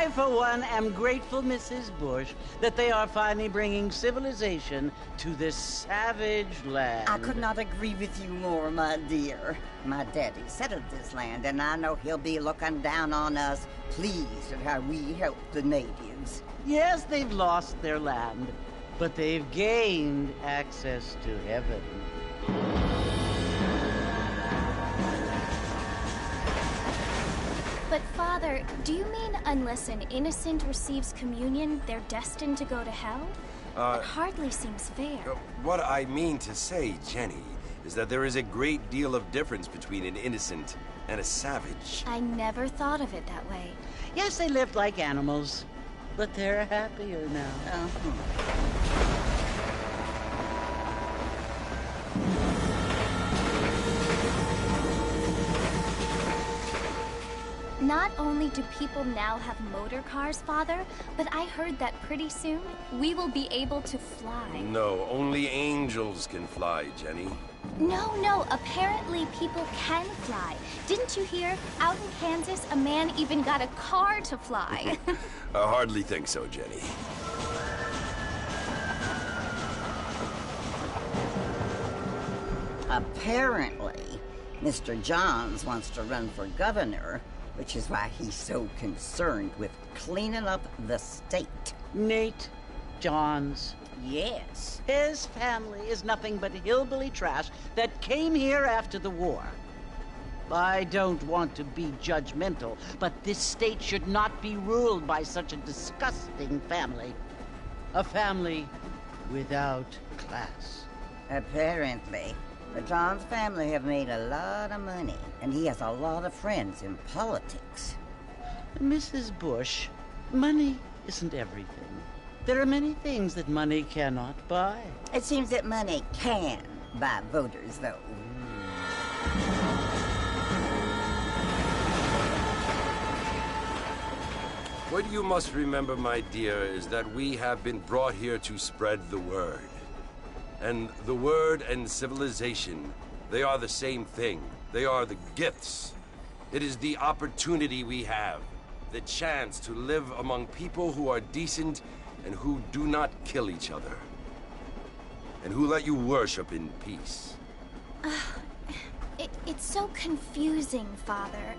I, for one, am grateful, Mrs. Bush, that they are finally bringing civilization to this savage land. I could not agree with you more, my dear. My daddy settled this land, and I know he'll be looking down on us, pleased at how we helped the natives. Yes, they've lost their land, but they've gained access to heaven. But, Father, do you mean unless an innocent receives communion, they're destined to go to hell? That hardly seems fair. What I mean to say, Jenny, is that there is a great deal of difference between an innocent and a savage. I never thought of it that way. Yes, they lived like animals, but they're happier now. Not only do people now have motor cars, Father, but I heard that pretty soon we will be able to fly. No, only angels can fly, Jenny. No, apparently people can fly. Didn't you hear? Out in Kansas, a man even got a car to fly. I hardly think so, Jenny. Apparently, Mr. Johns wants to run for governor, which is why he's so concerned with cleaning up the state. Nate Johns. Yes. His family is nothing but hillbilly trash that came here after the war. I don't want to be judgmental, but this state should not be ruled by such a disgusting family. A family without class. Apparently. The Johns family have made a lot of money, and he has a lot of friends in politics. Mrs. Bush, money isn't everything. There are many things that money cannot buy. It seems that money can buy voters, though. What you must remember, my dear, is that we have been brought here to spread the word. And the word and civilization, they are the same thing. They are the gifts. It is the opportunity we have, the chance to live among people who are decent and who do not kill each other, and who let you worship in peace. It's so confusing, Father.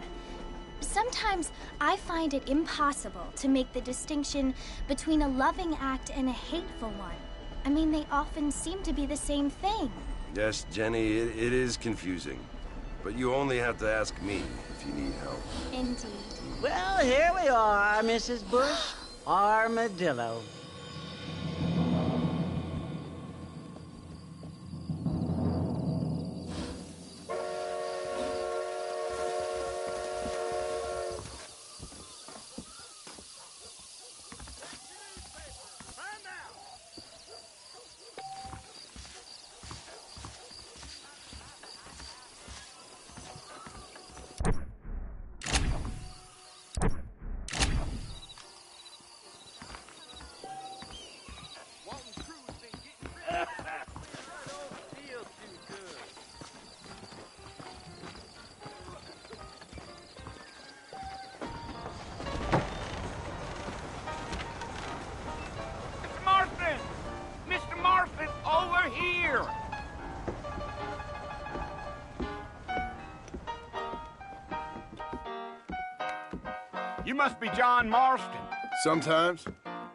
Sometimes I find it impossible to make the distinction between a loving act and a hateful one. I mean, they often seem to be the same thing. Yes, Jenny, it is confusing. But you only have to ask me if you need help. Indeed. Well, here we are, Mrs. Bush. Armadillo. You must be John Marston. Sometimes.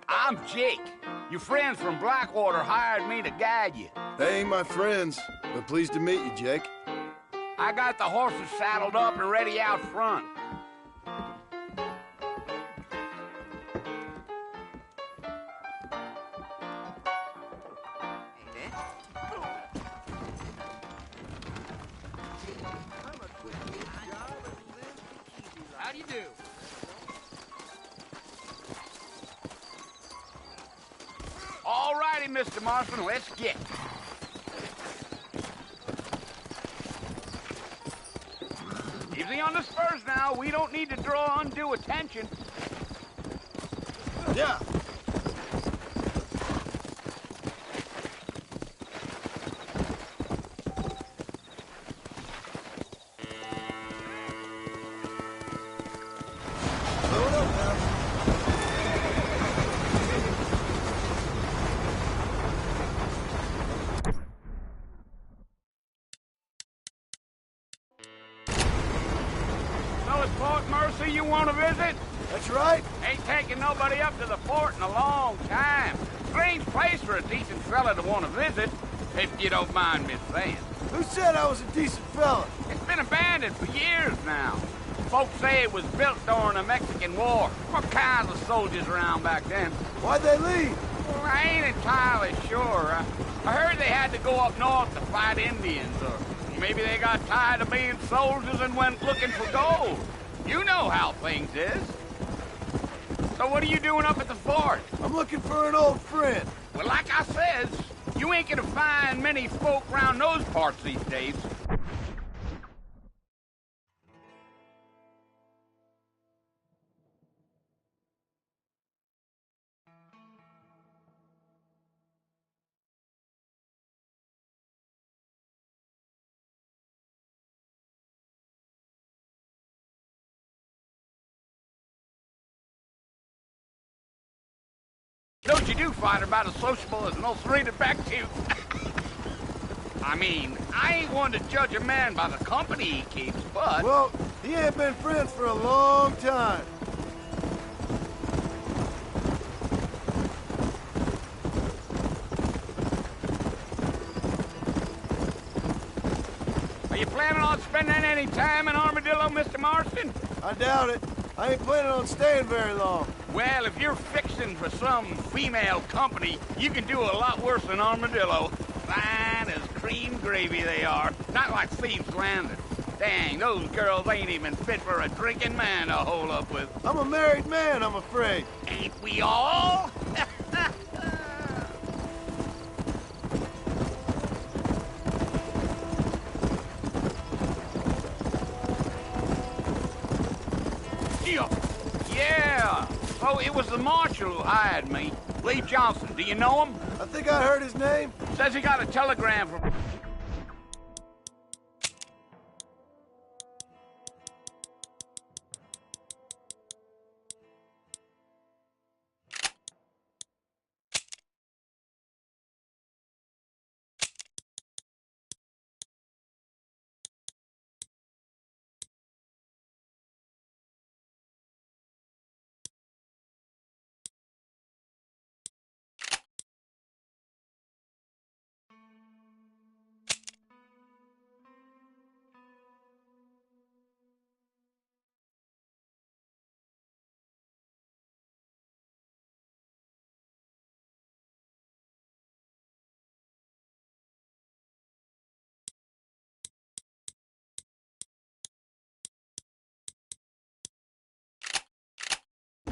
I'm Jake. Your friends from Blackwater hired me to guide you. They ain't my friends, but pleased to meet you, Jake. I got the horses saddled up and ready out front. How do you do? All righty, Mr. Marston, let's get. Easy on the spurs now. We don't need to draw undue attention. Yeah. Load up now. Mercer you want to visit? That's right. Ain't taking nobody up to the fort in a long time. Strange place for a decent fella to want to visit, if you don't mind me saying. Who said I was a decent fella? It's been abandoned for years now. Folks say it was built during the Mexican War. What kinds of soldiers around back then? Why'd they leave? Well, I ain't entirely sure. I heard they had to go up north to fight Indians, or maybe they got tired of being soldiers and went looking for gold. You know how things is. So what are you doing up at the fort? I'm looking for an old friend. Well, like I says, you ain't gonna find many folk around those parts these days. Don't you do fight about as sociable as an old serrated back tooth? I mean, I ain't one to judge a man by the company he keeps, but... Well, he ain't been friends for a long time. Are you planning on spending any time in Armadillo, Mr. Marston? I doubt it. I ain't planning on staying very long. Well, if you're fixing for some female company, you can do a lot worse than Armadillo. Fine as cream gravy they are. Not like Thieves Landing. Dang, those girls ain't even fit for a drinking man to hole up with. I'm a married man, I'm afraid. Ain't we all? Yeah. Oh, it was the marshal who hired me. Lee Johnson. Do you know him? I think I heard his name. Says he got a telegram from...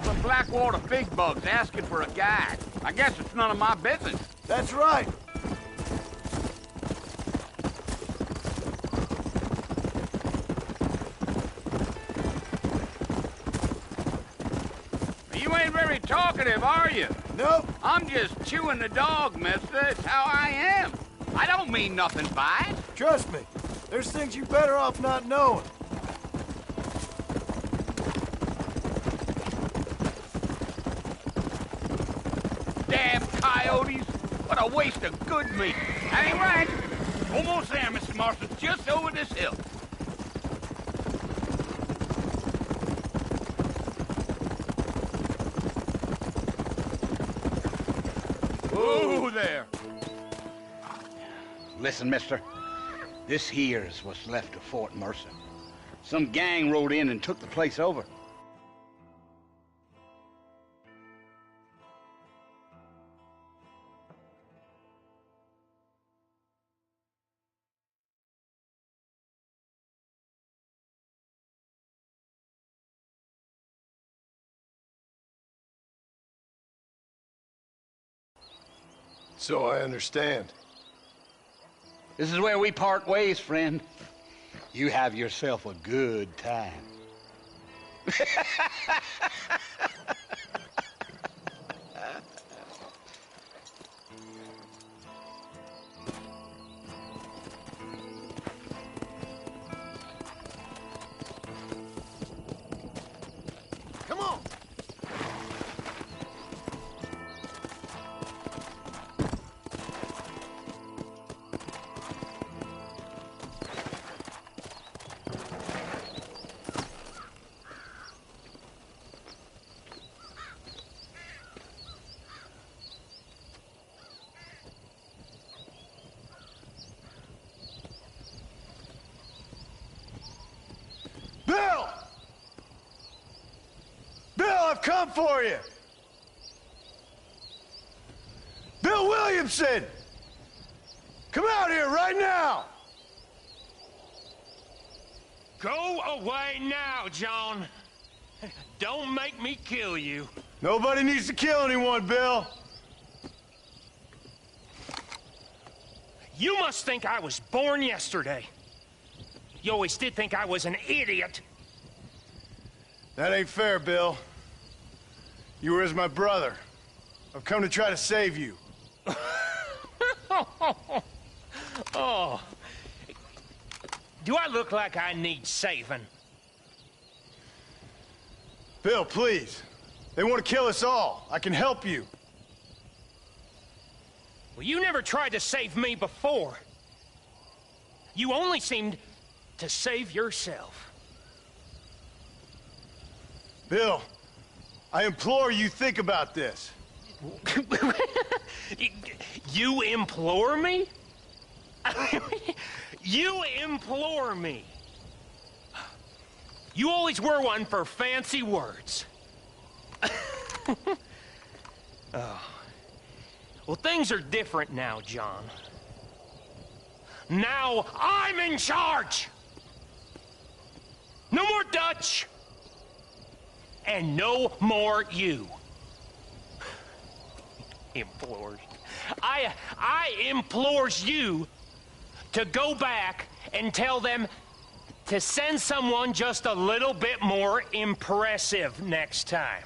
Some Blackwater big bugs asking for a guide. I guess it's none of my business. That's right. You ain't very talkative, are you? Nope. I'm just chewing the dog, mister. It's how I am. I don't mean nothing by it. Trust me. There's things you're better off not knowing. Damn coyotes. What a waste of good meat. That ain't right. Almost there, Mr. Marston. Just over this hill. Ooh, there. Listen, mister. This here's what's left of Fort Mercer. Some gang rode in and took the place over. So I understand. This is where we part ways, friend. You have yourself a good time. Come on. I've come for you! Bill Williamson! Come out here right now! Go away now, John. Don't make me kill you. Nobody needs to kill anyone, Bill. You must think I was born yesterday. You always did think I was an idiot. That ain't fair, Bill. You were as my brother. I've come to try to save you. Oh. Do I look like I need saving? Bill, please. They want to kill us all. I can help you. Well, you never tried to save me before. You only seemed to save yourself. Bill, I implore you think about this. You implore me? You implore me. You always were one for fancy words. Oh. Well, things are different now, John. Now I'm in charge! No more Dutch! And no more you. Implores. I implores you to go back and tell them to send someone just a little bit more impressive next time.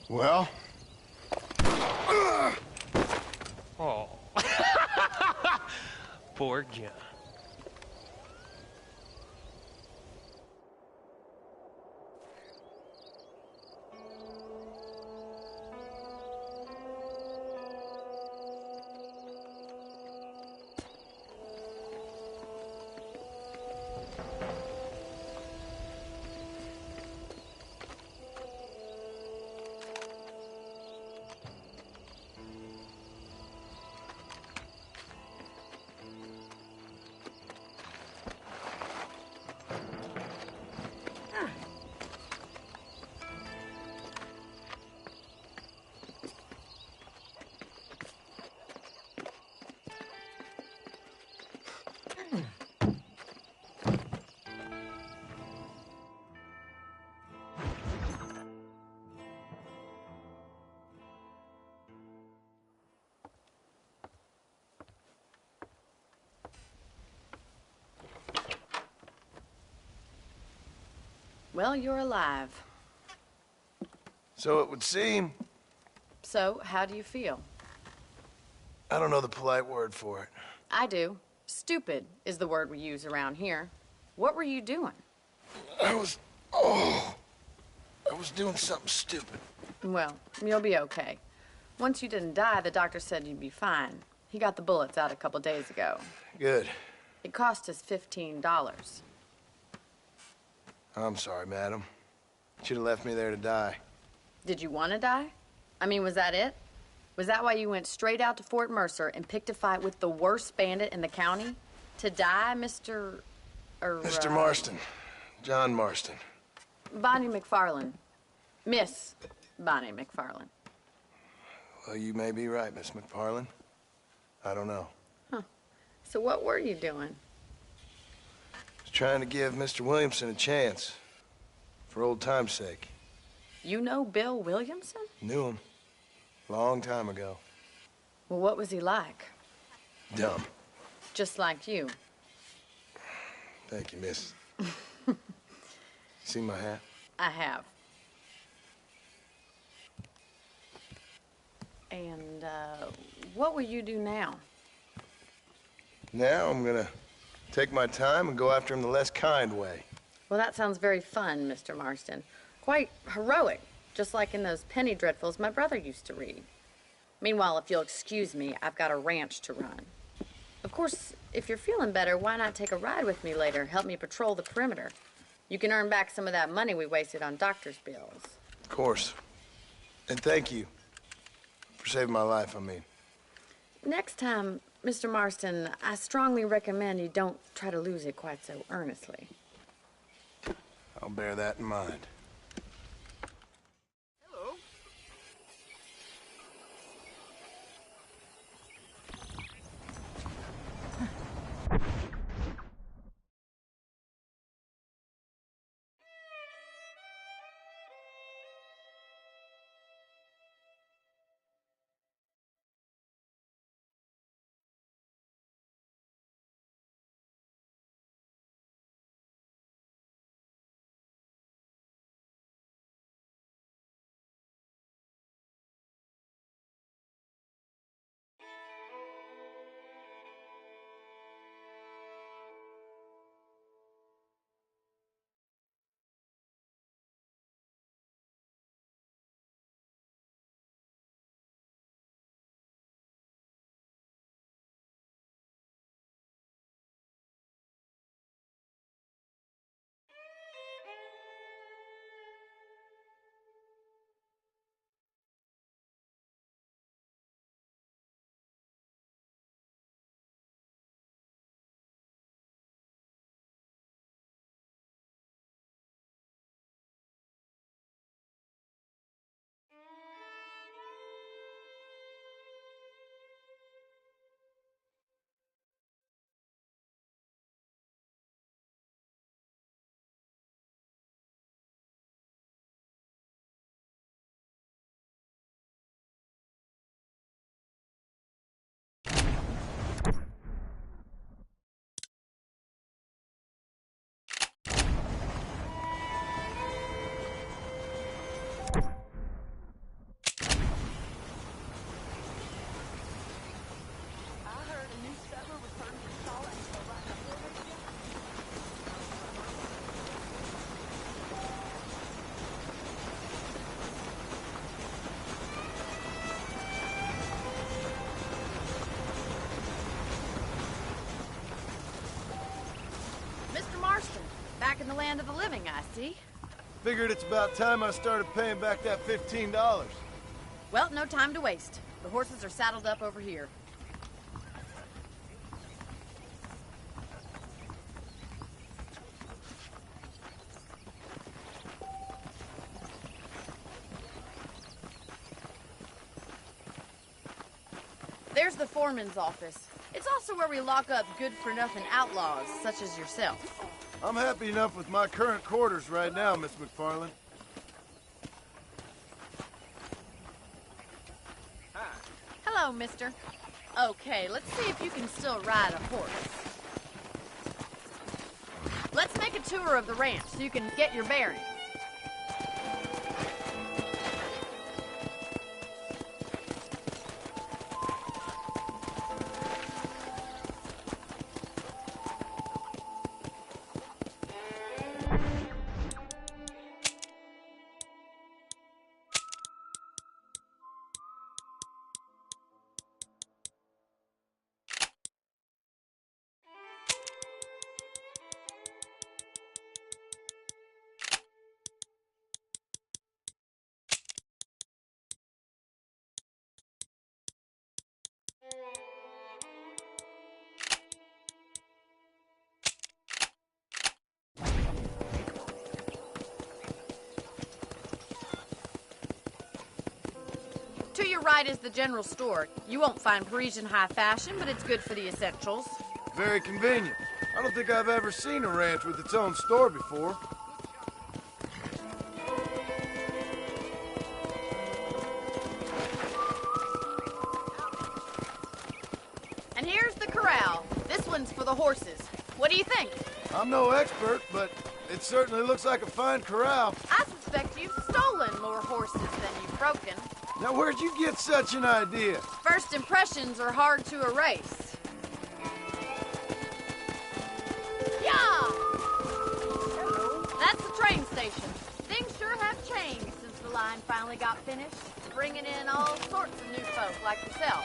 Well? Oh. Poor John. Well, you're alive. So it would seem. So, how do you feel? I don't know the polite word for it. I do. Stupid is the word we use around here. What were you doing? I was doing something stupid. Well, you'll be okay. Once you didn't die, the doctor said you'd be fine. He got the bullets out a couple days ago. Good. It cost us $15. I'm sorry, madam. Should have left me there to die. Did you want to die? I mean, was that it? Was that why you went straight out to Fort Mercer and picked a fight with the worst bandit in the county? To die, Mr. Mr. Marston. John Marston. Bonnie McFarland. Miss Bonnie McFarland. Well, you may be right, Miss McFarland. I don't know. Huh. So what were you doing? I was trying to give Mr. Williamson a chance. For old time's sake. You know Bill Williamson? Knew him. Long time ago. Well, what was he like? Dumb. Just like you. Thank you, miss. See my hat? I have. And, what will you do now? Now I'm gonna take my time and go after him the less kind way. Well, that sounds very fun, Mr. Marston. Quite heroic, just like in those penny dreadfuls my brother used to read. Meanwhile, if you'll excuse me, I've got a ranch to run. Of course, if you're feeling better, why not take a ride with me later? Help me patrol the perimeter. You can earn back some of that money we wasted on doctor's bills. Of course. And thank you. For saving my life, I mean. Next time, Mr. Marston, I strongly recommend you don't try to lose it quite so earnestly. I'll bear that in mind. Hello. Back in the land of the living, I see. Figured it's about time I started paying back that $15. Well, no time to waste. The horses are saddled up over here. There's the foreman's office. It's also where we lock up good-for-nothing outlaws, such as yourself. I'm happy enough with my current quarters right now, Miss McFarland. Hello, mister. Okay, let's see if you can still ride a horse. Let's make a tour of the ranch so you can get your bearings. To your right is the general store. You won't find Parisian high fashion, but it's good for the essentials. Very convenient. I don't think I've ever seen a ranch with its own store before. And here's the corral. This one's for the horses. What do you think? I'm no expert, but it certainly looks like a fine corral. I suspect you've stolen more horses than you've broken. Now, where'd you get such an idea? First impressions are hard to erase. Yeah! That's the train station. Things sure have changed since the line finally got finished, bringing in all sorts of new folk like yourself.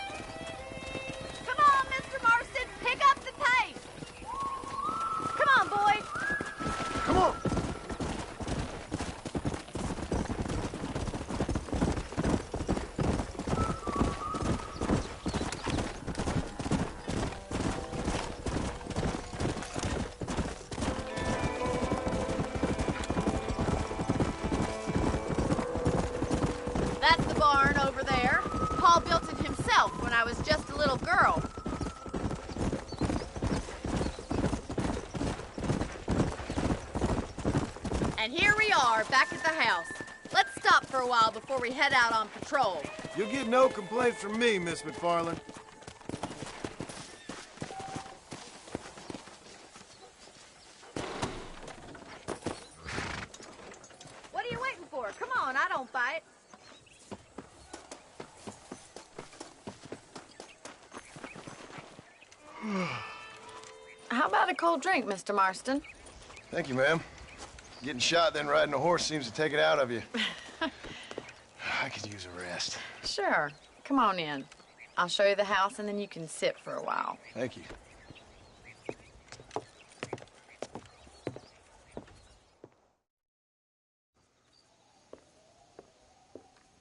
Come on, Mr. Marston, pick up the pace! Come on, boy! Come on! was just a little girl. And here we are, back at the house. Let's stop for a while before we head out on patrol. You'll get no complaints from me, Miss McFarland. What are you waiting for? Come on, I don't bite. How about a cold drink, Mr. Marston? Thank you, ma'am. Getting shot, then riding a horse seems to take it out of you. I could use a rest. Sure. Come on in. I'll show you the house, and then you can sit for a while. Thank you.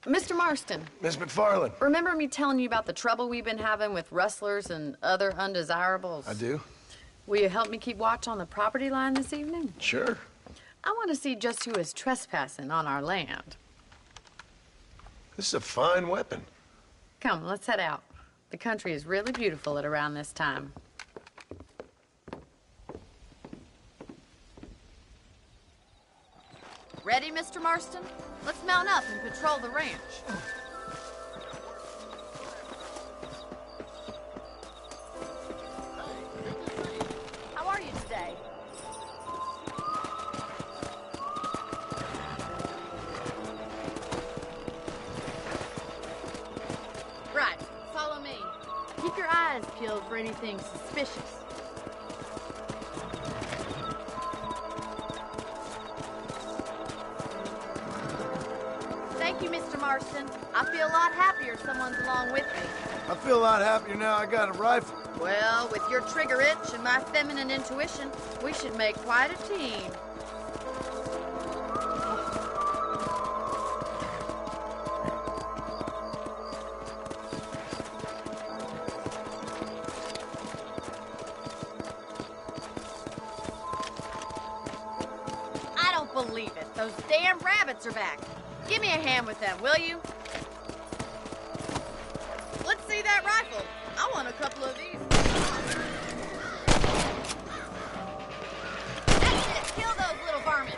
Mr. Marston. Miss McFarland. Remember me telling you about the trouble we've been having with rustlers and other undesirables? I do. Will you help me keep watch on the property line this evening? Sure. I want to see just who is trespassing on our land. This is a fine weapon. Come, let's head out. The country is really beautiful at around this time. Ready, Mr. Marston? Let's mount up and patrol the ranch. How are you today? Right, follow me. Keep your eyes peeled for anything suspicious. Thank you, Mr. Marston. I feel a lot happier someone's along with me. I feel a lot happier now I got a rifle. Well, with your trigger itch and my feminine intuition, we should make quite a team. I don't believe it. Those damn rabbits are back. Give me a hand with them, will you? Let's see that rifle. I want a couple of these. That's it. Kill those little varmints.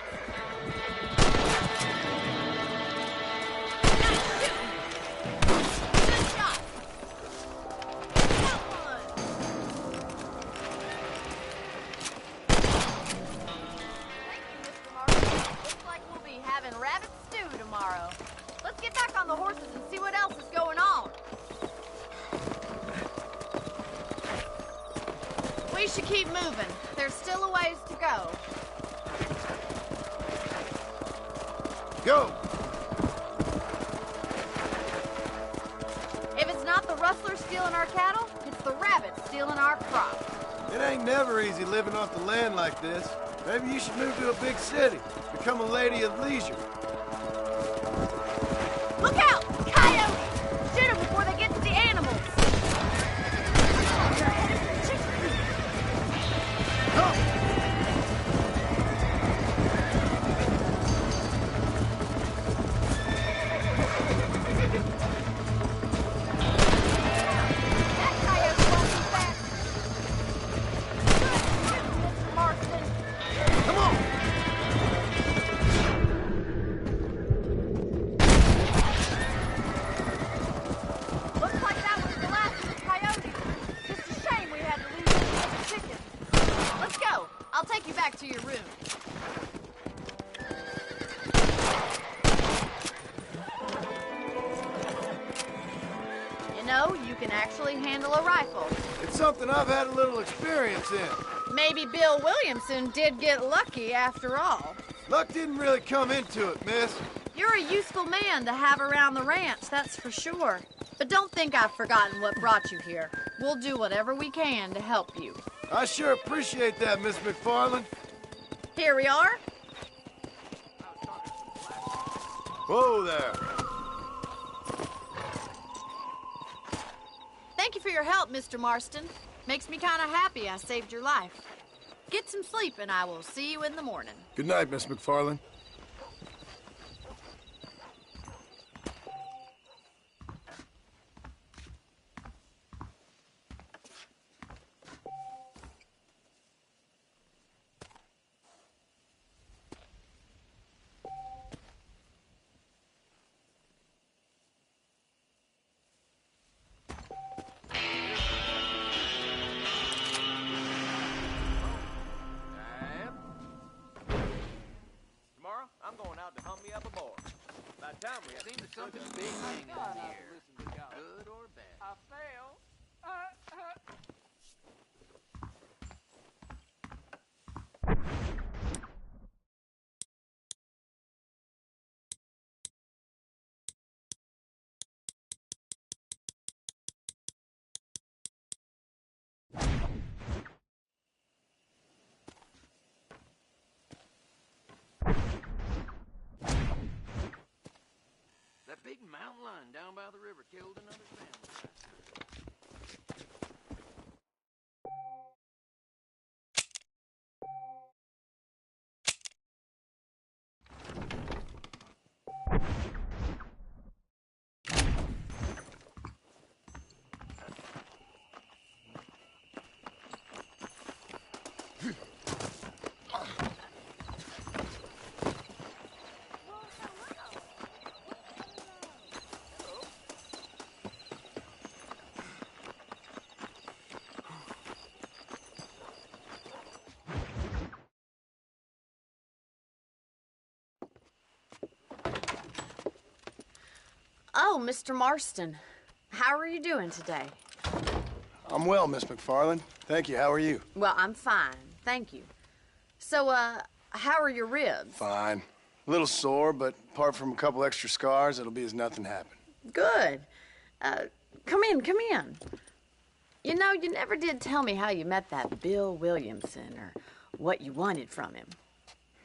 Nice shooting. Good shot. Got one. Thank you, Mr. Marston. Looks like we'll be having rabbit stew tomorrow. Let's get back on the horses and see what else is going on. We should keep moving. There's still a ways to go. Go! If it's not the rustlers stealing our cattle, it's the rabbits stealing our crops. It ain't never easy living off the land like this. Maybe you should move to a big city. Become a lady of leisure. Look out! Coyotes! Shoot them before they get to the animals! They're headed for the chicken coop. That coyote won't be back. Good shooting, Mr. Marston. Come on! Looks like that was the last of the coyotes. Just a shame we had to lose the chicken. Let's go. I'll take you back to your room. You know, you can actually handle a rifle. It's something I've had a little experience in. Maybe Bill Williamson did get lucky after all. Luck didn't really come into it, miss. You're a useful man to have around the ranch, that's for sure. But don't think I've forgotten what brought you here. We'll do whatever we can to help you. I sure appreciate that, Miss McFarland. Here we are. Whoa there. Thank you for your help, Mr. Marston. Makes me kind of happy I saved your life. Get some sleep and I will see you in the morning. Good night, Miss McFarland. about to hum me up aboard. By the time we have... Seems something big hanging in the air. Good or bad? I fell. That big mountain lion down by the river killed another family. Oh, Mr. Marston. How are you doing today? I'm well, Miss McFarland. Thank you. How are you? Well, I'm fine. Thank you. So, how are your ribs? Fine. A little sore, but apart from a couple extra scars, it'll be as nothing happened. Good. Come in, come in. You know, you never did tell me how you met that Bill Williamson or what you wanted from him.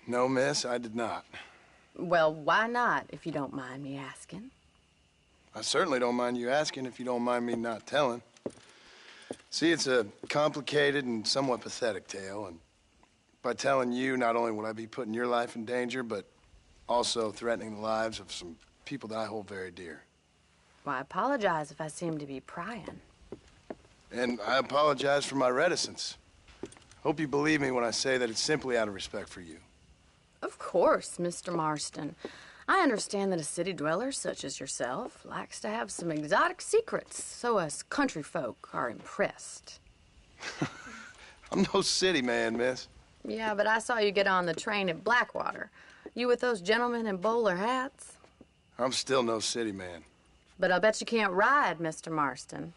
No, miss, I did not. Well, why not, if you don't mind me asking? I certainly don't mind you asking if you don't mind me not telling. See, it's a complicated and somewhat pathetic tale, and by telling you, not only would I be putting your life in danger, but also threatening the lives of some people that I hold very dear. Well, I apologize if I seem to be prying. And I apologize for my reticence. Hope you believe me when I say that it's simply out of respect for you. Of course, Mr. Marston. I understand that a city dweller such as yourself likes to have some exotic secrets, so us country folk are impressed. I'm no city man, miss. Yeah, but I saw you get on the train at Blackwater. You with those gentlemen in bowler hats? I'm still no city man. But I'll bet you can't ride, Mr. Marston.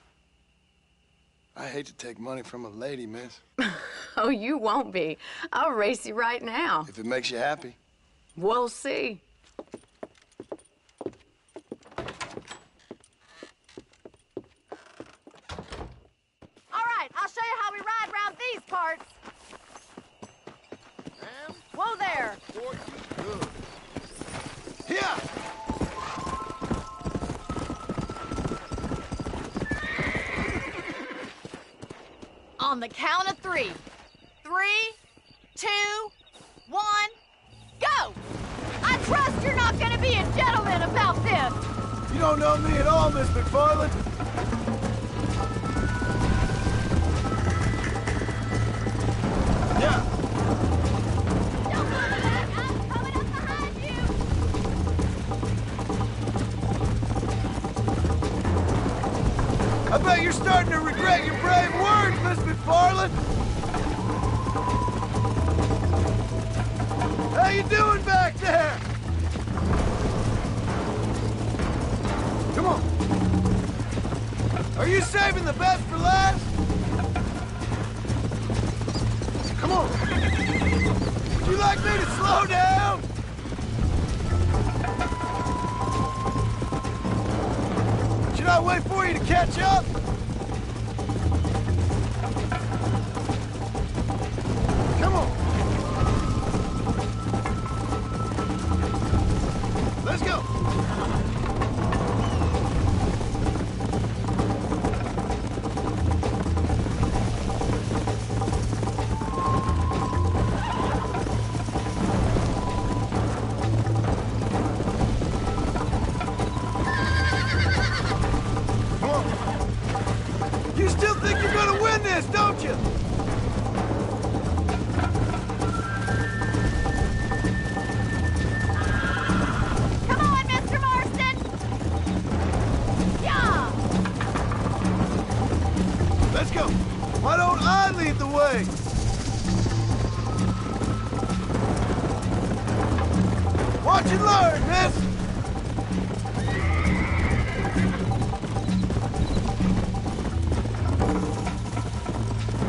I hate to take money from a lady, miss. Oh, you won't be. I'll race you right now. If it makes you happy. We'll see. All right, I'll show you how we ride around these parts. Whoa there. Good. Here! On the count of 3. 3, 2, 1, go! I trust you're not gonna be a gentleman about this. You don't know me at all, Miss McFarland. Yeah. Don't look back, I'm coming up behind you. I bet you're starting to regret your brave words, Miss McFarland. How you doing back there? Come on. Are you saving the best for last? Come on. Would you like me to slow down? Should I wait for you to catch up? Come on. Let's go. Come on. Watch and learn, miss!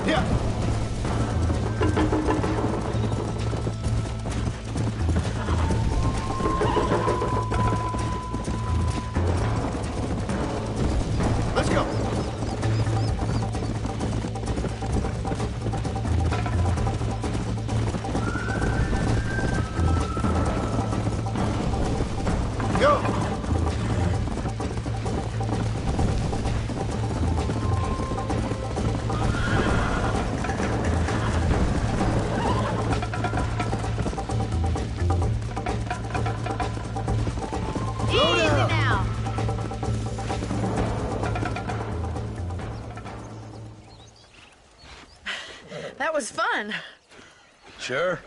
Yeah. Let's go. Go. Easy now. That was fun. Sure.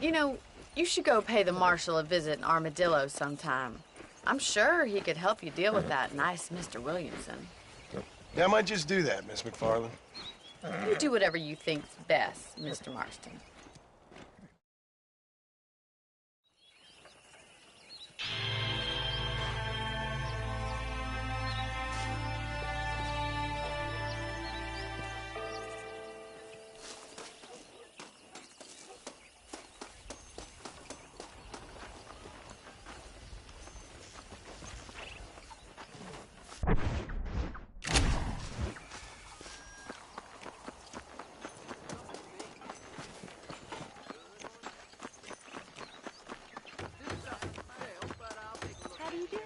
You know, you should go pay the marshal a visit in Armadillo sometime. I'm sure he could help you deal with that nice Mr. Williamson. Yeah, I might just do that, Miss McFarland. You do whatever you think's best, Mr. Marston. How do you do?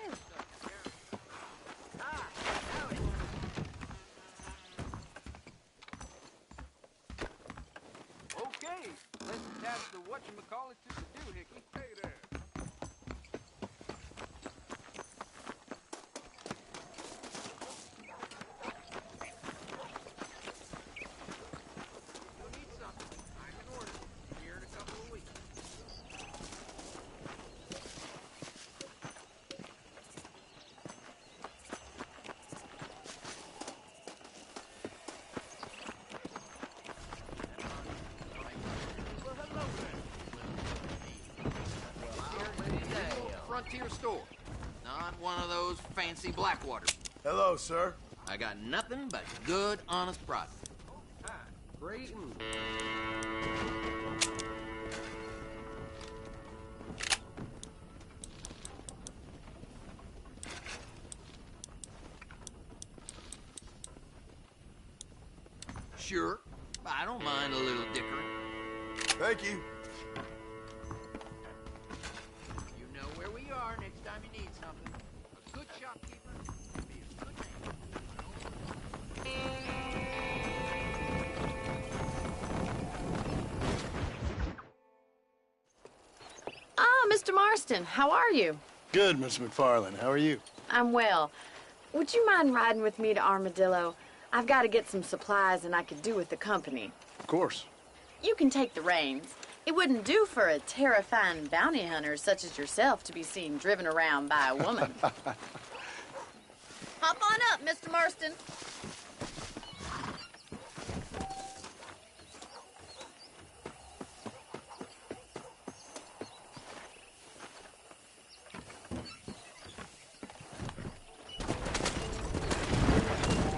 Okay, let's attach the whatchamacallit to the doohickey. Hey there. You'll need something. I can order it here in a couple of weeks. Well, hello there. Frontier store. Not one of those fancy Blackwaters. Hello, sir. I got nothing but good, honest product. Hi, Brayton. Sure, I don't mind a little dickering. Thank you. You know where we are next time you need something. A good shopkeeper will be a good man. Ah, Mr. Marston, how are you? Good, Miss McFarland. How are you? I'm well. Would you mind riding with me to Armadillo? I've got to get some supplies and I could do with the company. Of course. You can take the reins. It wouldn't do for a terrifying bounty hunter such as yourself to be seen driven around by a woman. Hop on up, Mr. Marston.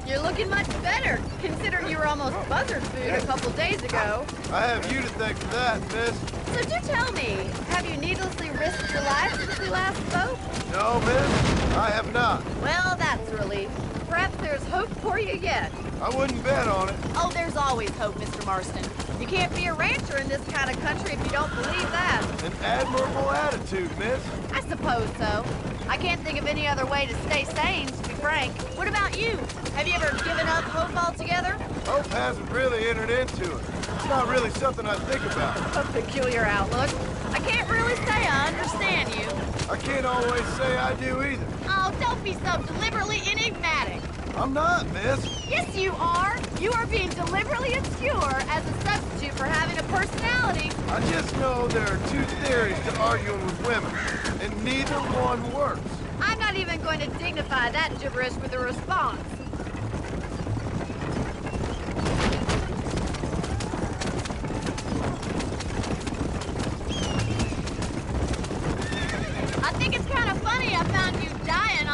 You're looking much better, considering you were almost buzzard food a couple days ago. I have you to thank for that, miss. So do tell me, have you needlessly risked your life since we last spoke? No, miss, I have not. Well, that's a relief. Perhaps there's hope for you yet. I wouldn't bet on it. Oh, there's always hope, Mr. Marston. You can't be a rancher in this kind of country if you don't believe that. An admirable attitude, miss. I suppose so. I can't think of any other way to stay sane, to be frank. What about you? Have you ever given up hope altogether? Hope hasn't really entered into it. It's not really something I think about. A peculiar outlook. I can't really say I understand you. I can't always say I do either. Oh, don't be so deliberately enigmatic. I'm not, miss. Yes, you are. You are being deliberately obscure as a substitute for having a personality. I just know there are two theories to arguing with women, and neither one works. I'm not even going to dignify that gibberish with a response.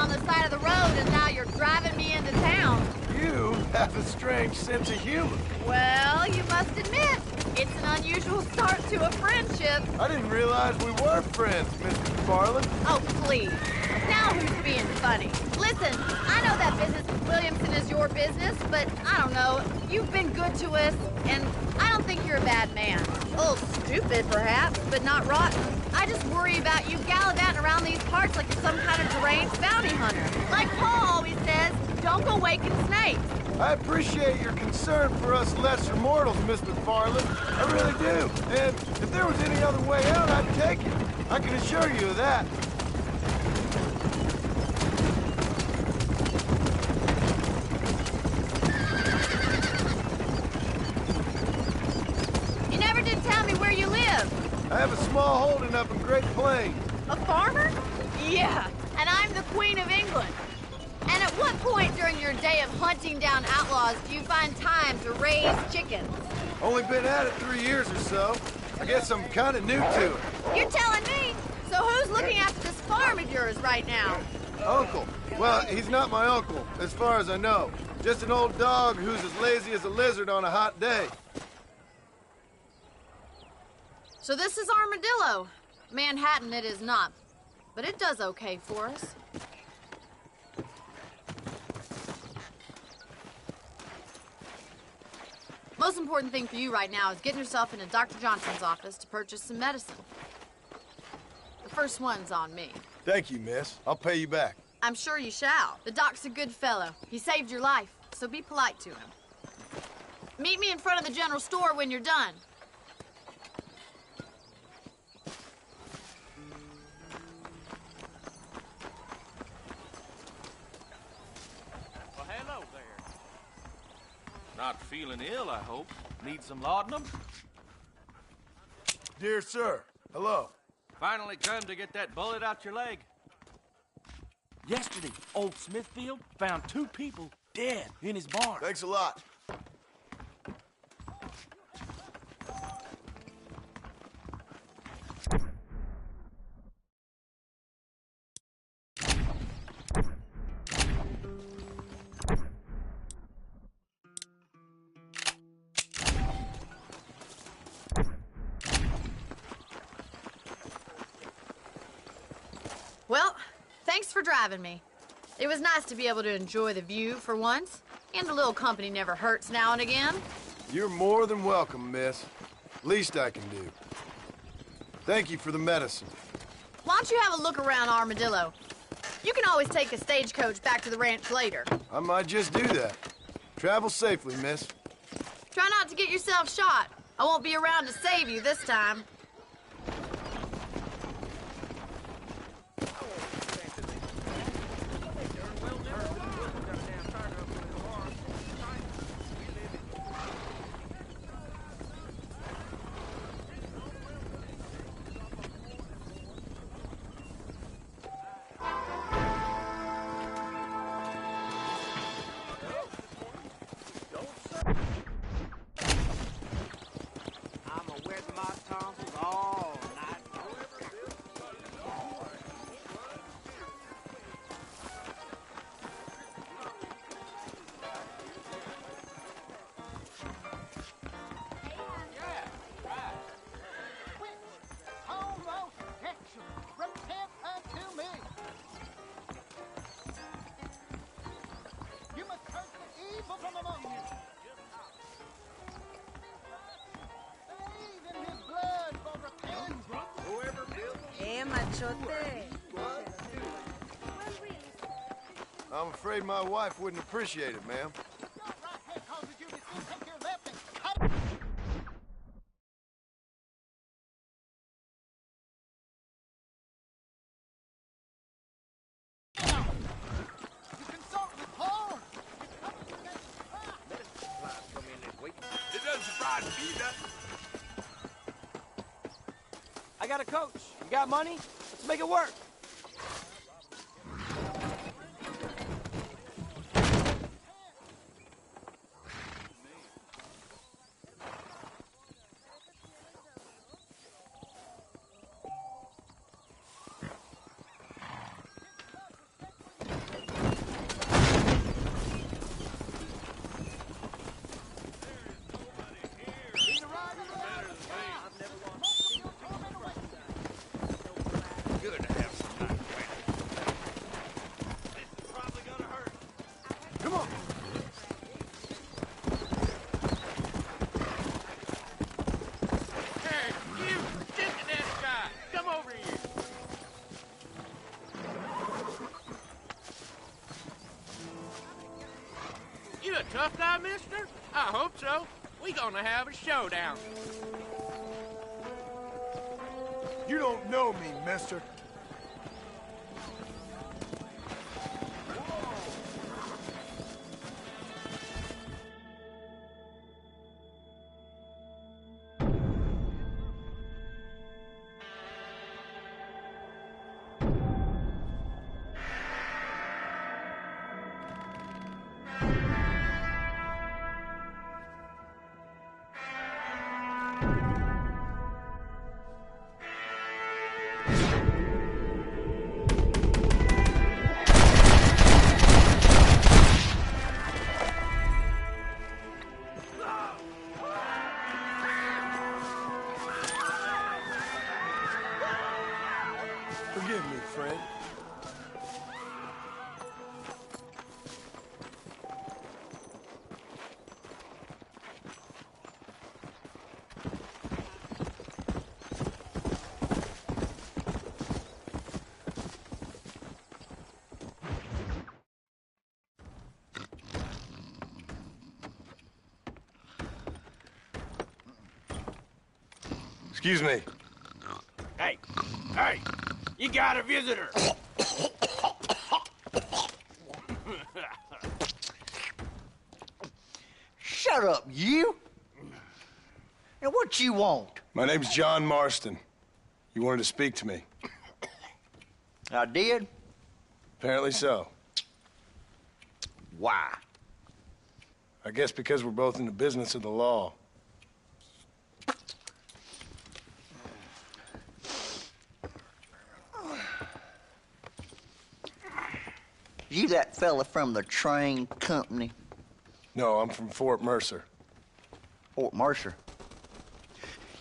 on the side of the road and now you're driving me into town. You have a strange sense of humor. Well, you must admit, it's an unusual start to a friendship. I didn't realize we were friends, Mr. McFarland. Oh, please. Now who's being funny? Listen, I know that business with Williamson is your business, but I don't know. You've been good to us, and I don't think you're a bad man. A little stupid, perhaps, but not rotten. I just worry about you gallivanting around these parts like you're some kind of deranged bounty hunter. Like Paul always says, don't go waking snakes. I appreciate your concern for us lesser mortals, Miss McFarland. I really do. And if there was any other way out, I'd take it. I can assure you of that. You never did tell me where you live. I have a small holding up in Great Plains. A farmer? Yeah, and I'm the Queen of England. And at what point during your day of hunting down outlaws do you find time to raise chickens? Only been at it 3 years or so. I guess I'm kind of new to it. You're telling me? So who's looking after this farm of yours right now? Uncle. Well, he's not my uncle, as far as I know. Just an old dog who's as lazy as a lizard on a hot day. So this is Armadillo. Manhattan it is not, but it does okay for us. Most important thing for you right now is getting yourself into Dr. Johnson's office to purchase some medicine. The first one's on me. Thank you, miss. I'll pay you back. I'm sure you shall. The doc's a good fellow. He saved your life, so be polite to him. Meet me in front of the general store when you're done. Well, hello there. Not feeling ill, I hope. Need some laudanum? Dear sir, hello. Finally come to get that bullet out your leg. Yesterday, old Smithfield found 2 people dead in his barn. Thanks a lot. Well, thanks for driving me. It was nice to be able to enjoy the view for once, and a little company never hurts now and again. You're more than welcome, miss. Least I can do. Thank you for the medicine. Why don't you have a look around Armadillo? You can always take a stagecoach back to the ranch later. I might just do that. Travel safely, miss. Try not to get yourself shot. I won't be around to save you this time. I'm afraid my wife wouldn't appreciate it, ma'am. It doesn't surprise me, does it? I got a coach. You got money? Let's make it work. tough guy, mister? I hope so. We gonna have a showdown. You don't know me, mister. Forgive me, Fred. Excuse me. Hey, you got a visitor. Shut up, you! And what you want? My name's John Marston. You wanted to speak to me. I did? Apparently so. Why? I guess because we're both in the business of the law. You that fella from the train company? No, I'm from Fort Mercer. Fort Mercer?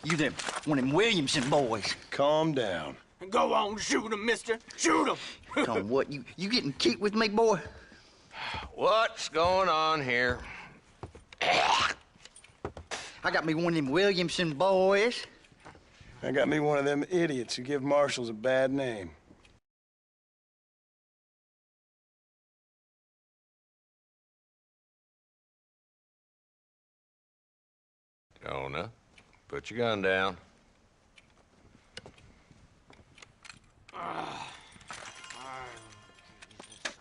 You them one of them Williamson boys? Calm down. Go on, shoot him, mister. Shoot him. Come on, what? You getting kicked with me, boy? What's going on here? I got me one of them Williamson boys. I got me one of them idiots who give marshals a bad name. Jonah, put your gun down.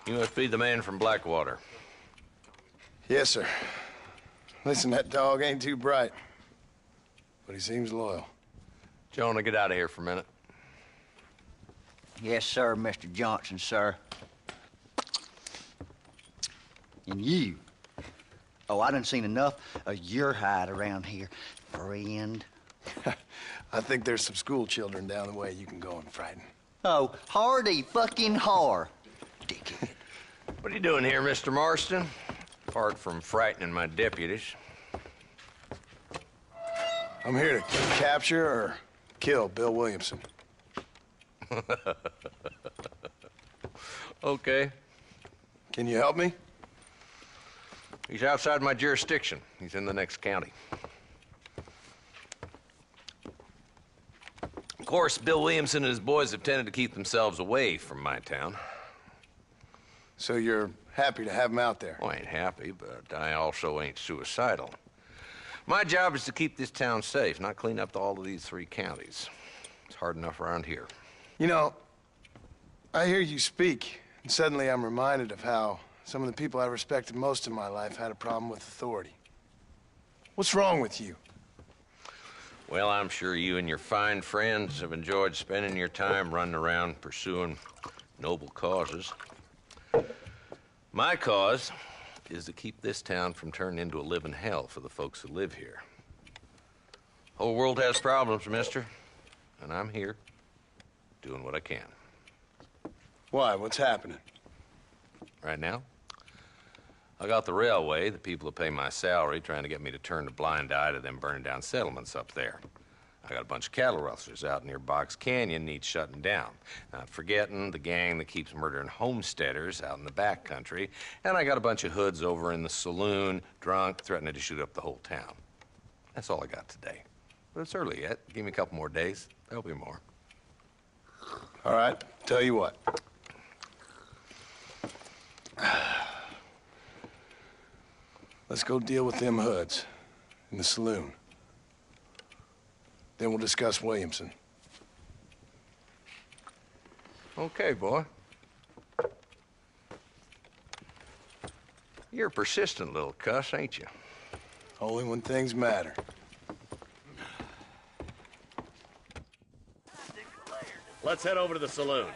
You must be the man from Blackwater. Yes, sir. Listen, that dog ain't too bright, but he seems loyal. Jonah, get out of here for a minute. Yes, sir, Mr. Johnson, sir. And you? Oh, I done seen enough of your hide around here, friend. I think there's some school children down the way you can go and frighten. Oh, hardy fucking har. Dickhead. What are you doing here, Mr. Marston? Apart from frightening my deputies. I'm here to capture or kill Bill Williamson. Okay. Can you help me? He's outside my jurisdiction. He's in the next county. Of course, Bill Williamson and his boys have tended to keep themselves away from my town. So you're happy to have him out there? Well, I ain't happy, but I also ain't suicidal. My job is to keep this town safe, not clean up all of these 3 counties. It's hard enough around here. You know, I hear you speak, and suddenly I'm reminded of how some of the people I respected most in my life had a problem with authority. What's wrong with you? Well, I'm sure you and your fine friends have enjoyed spending your time running around pursuing noble causes. My cause is to keep this town from turning into a living hell for the folks who live here. Whole world has problems, mister, and I'm here doing what I can. Why? What's happening? Right now, I got the railway, the people who pay my salary, trying to get me to turn a blind eye to them burning down settlements up there. I got a bunch of cattle rustlers out near Box Canyon needs shutting down. Not forgetting the gang that keeps murdering homesteaders out in the back country. And I got a bunch of hoods over in the saloon, drunk, threatening to shoot up the whole town. That's all I got today. But it's early yet. Give me a couple more days. There'll be more. All right, tell you what. Let's go deal with them hoods in the saloon. Then we'll discuss Williamson. Okay, boy. You're a persistent little cuss, ain't you? Only when things matter. Let's head over to the saloon.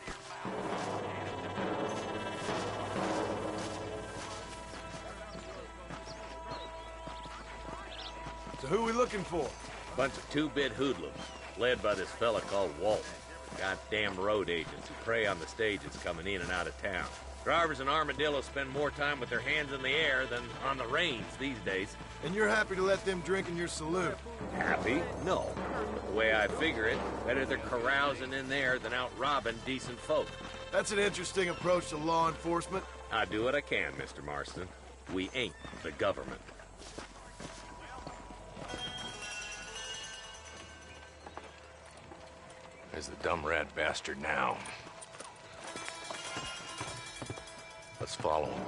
So who are we looking for? Bunch of two-bit hoodlums, led by this fella called Walt. Goddamn road agents who prey on the stages coming in and out of town. Drivers in Armadillo spend more time with their hands in the air than on the reins these days. And you're happy to let them drink in your saloon? Happy? No. The way I figure it, better they're carousing in there than out robbing decent folk. That's an interesting approach to law enforcement. I do what I can, Mr. Marston. We ain't the government. There's the dumb rat bastard now. Let's follow him.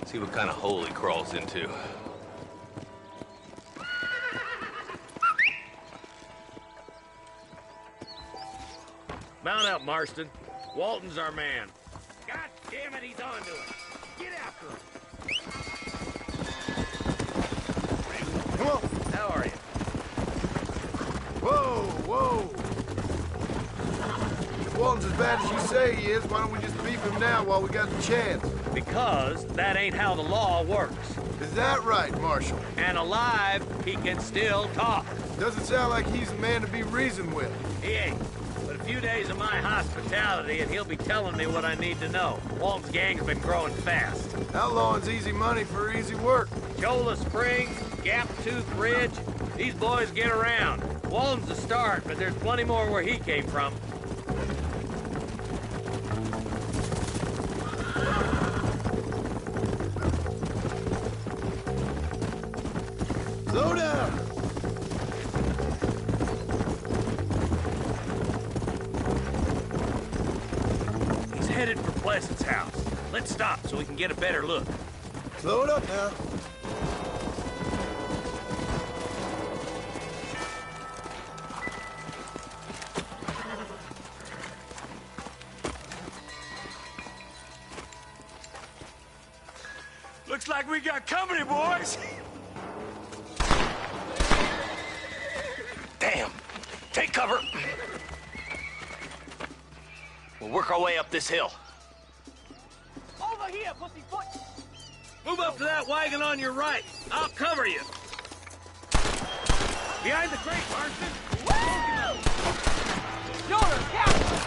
See what kind of hole he crawls into. Mount up, Marston. Walton's our man. God damn it, he's on to it. Get after him. Come on. How are you? Whoa, whoa. If Walton's as bad as you say he is, why don't we just beef him now while we got the chance? Because that ain't how the law works. Is that right, Marshal? And alive, he can still talk. Doesn't sound like he's the man to be reasoned with. He ain't. But a few days of my hospitality and he'll be telling me what I need to know. Walton's gang's been growing fast. Outlawing's easy money for easy work. Cholla Springs, Gap Tooth Ridge, these boys get around. Walton's the start, but there's plenty more where he came from. Slow down! He's headed for Pleasant's house. Let's stop so we can get a better look. Slow it up now. Looks like we got company, boys. Damn! Take cover! We'll work our way up this hill. Over here, pussyfoot! Move up to that wagon on your right. I'll cover you. Behind the crate, Marston. Woo! Shooter, captain!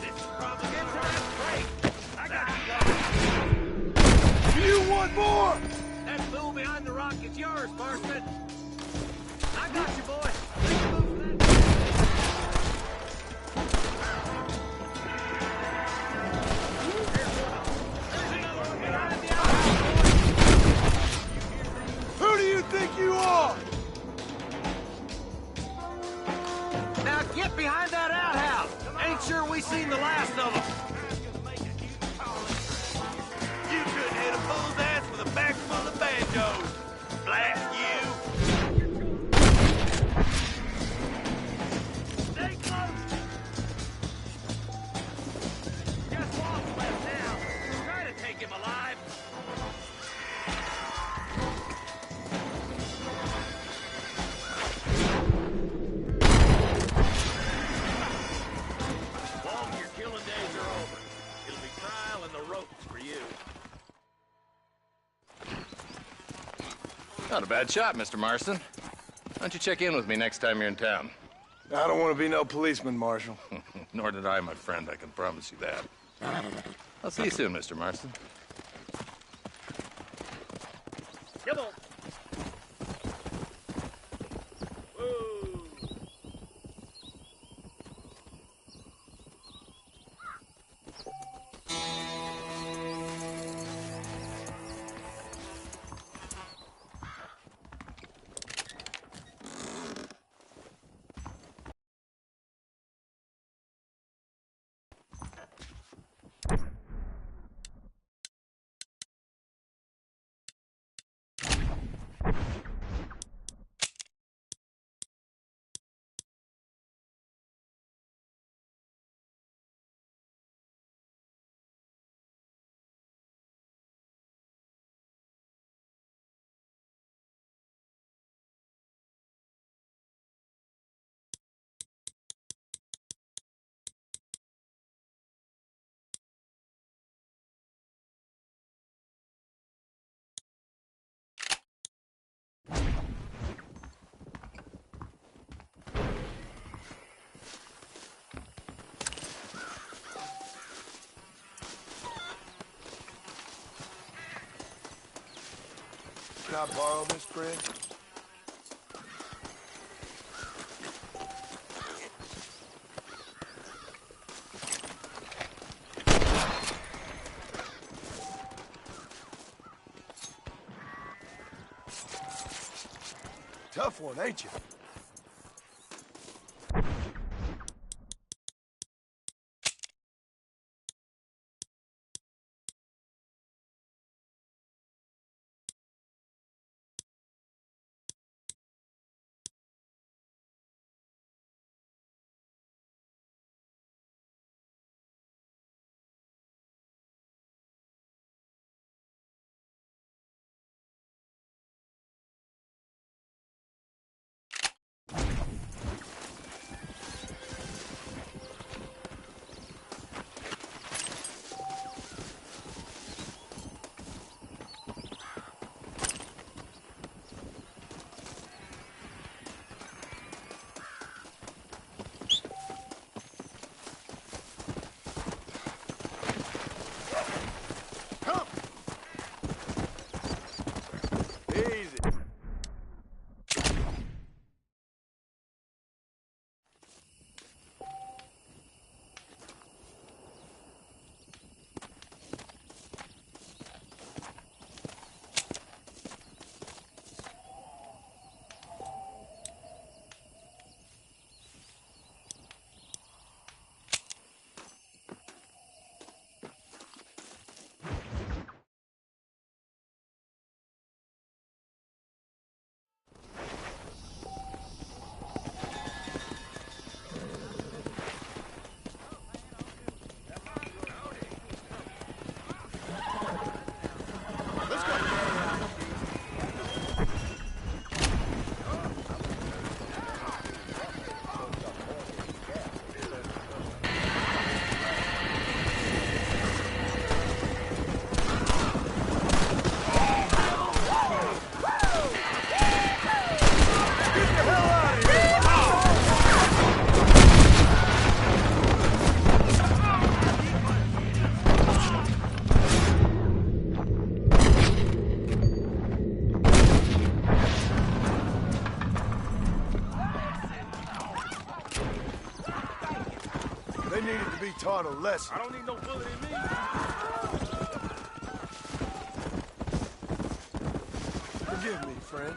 This is probably good time crate. I got you. You want more? That fool behind the rock is yours, Marston. I got you, boy. Who do you think you are? Now get behind that outhouse. Ain't sure we seen the last of them. You couldn't hit a fool's ass with a bag full of banjos. Blast you. Stay close. Just walk left now. Try to take him alive. Walton, your killing days are over. It'll be trial and the ropes for you. Not a bad shot, Mr. Marston. Why don't you check in with me next time you're in town? I don't want to be no policeman, Marshal. Nor did I, my friend. I can promise you that. I'll see you soon, Mr. Marston. Come on. Can I borrow this bridge? Tough one, ain't you? Taught a lesson. I don't need no bullet in me. Forgive me, friend.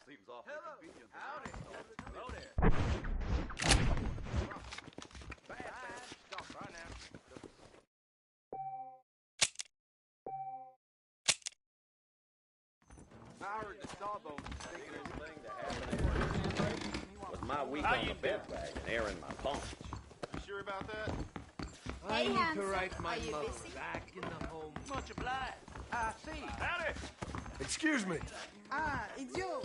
Seems awfully convenient. Howdy. Hello there. Bad. Stop right now. I heard the Sawbones thinking this thing to happen was my week on the bed bag and airing my paunch. You sure about that? Hey, I need handsome. to write my Are you mother busy? back in the home. Much obliged. I see. Howdy. Excuse me. Ah, it's you.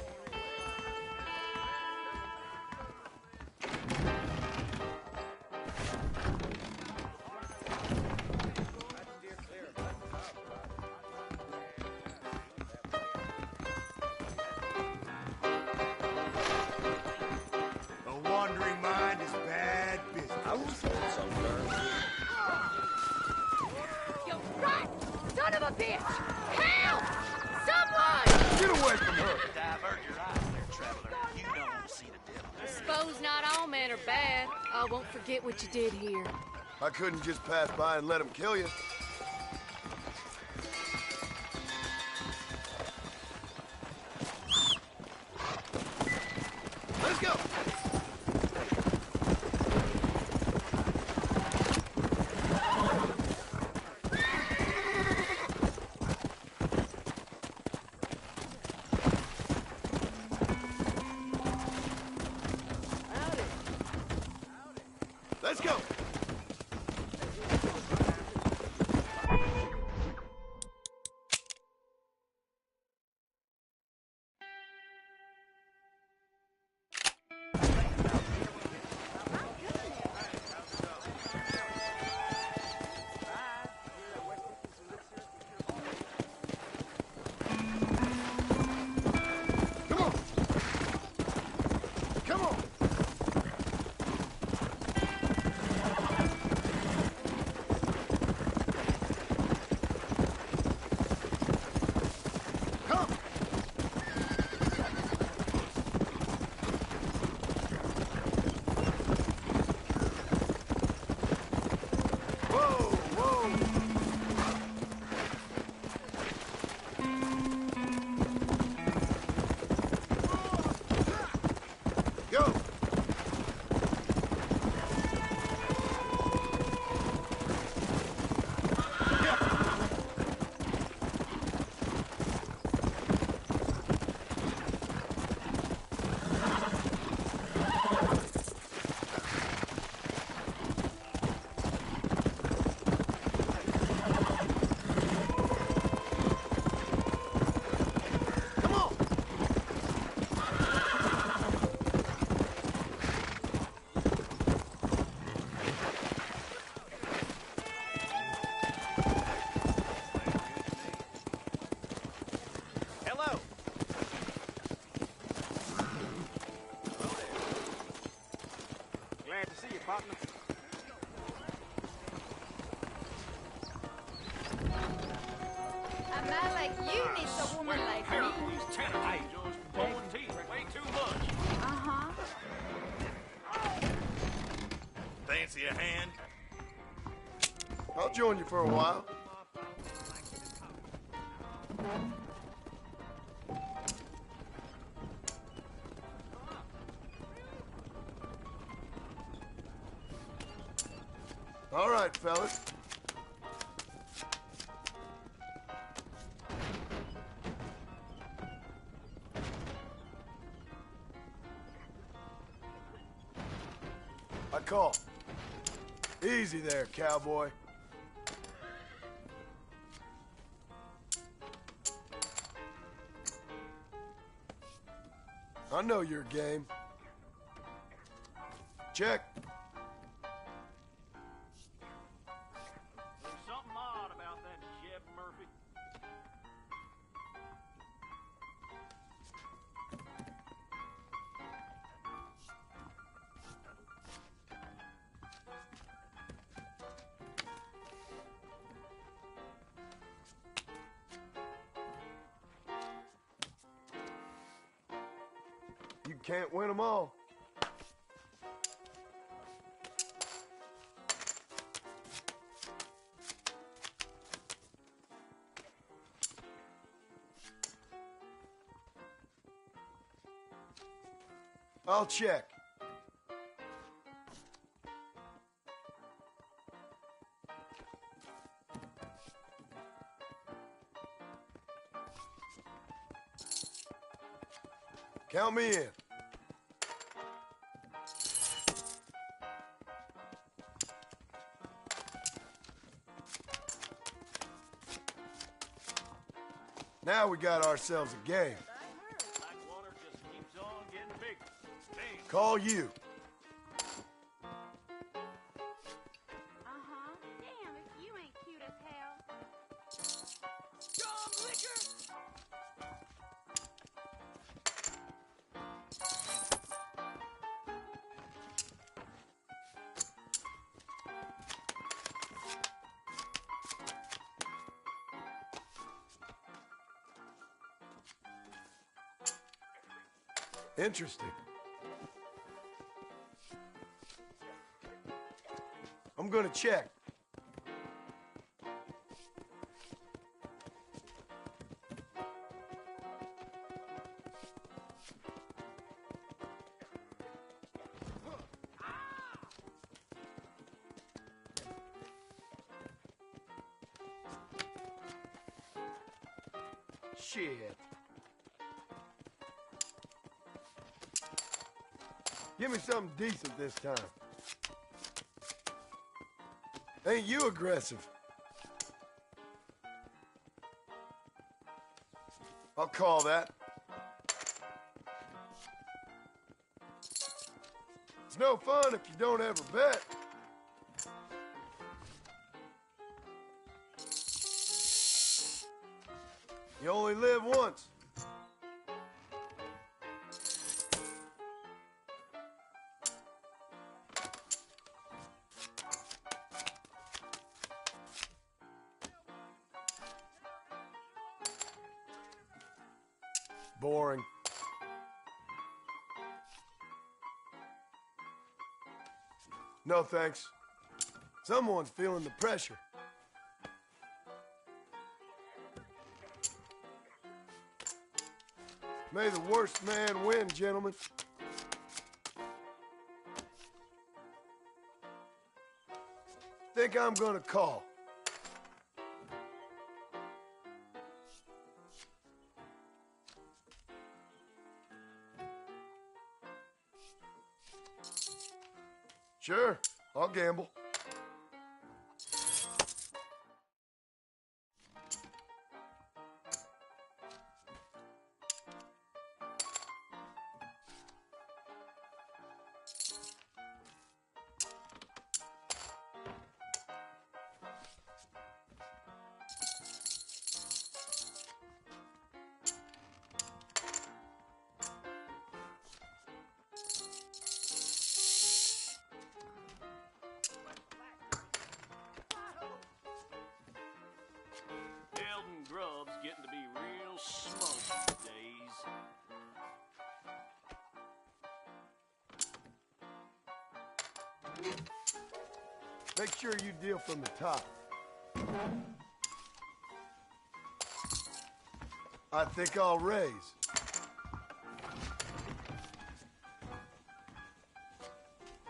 A wandering mind is bad business. I was sometimes. You rat son of a bitch! Help! Someone! Get away from her! Divert your eyes there, traveler. You don't want to see the devil. I suppose not all men are bad. I won't forget what you did here. I couldn't just pass by and let him kill you. Let's go! Let's go! Come on! Come on! Come! Whoa, whoa! Go! Come on! Hello. Glad to see you, partner. A man like you needs a woman like me. These tenor angels pulling teeth way too much. Uh-huh. Fancy a hand? I'll join you for a while. All right, fellas. I call. Easy there, cowboy. I know your game. Check. There's something odd about that Jeb Murphy. You can't win them all. I'll check. Count me in. Now we got ourselves a game. Blackwater just keeps on getting bigger. Big. Call you. Uh-huh. Damn, if you ain't cute as hell. Dumb liquor! Interesting. I'm gonna check. Shit. Give me something decent this time. Ain't you aggressive? I'll call that. It's no fun if you don't ever bet. You only live once. Boring. No thanks. Someone's feeling the pressure. May the worst man win, gentlemen. Think I'm gonna call. Sure, I'll gamble. Eldon Grub's getting to be real smug these days. Make sure you deal from the top. I think I'll raise.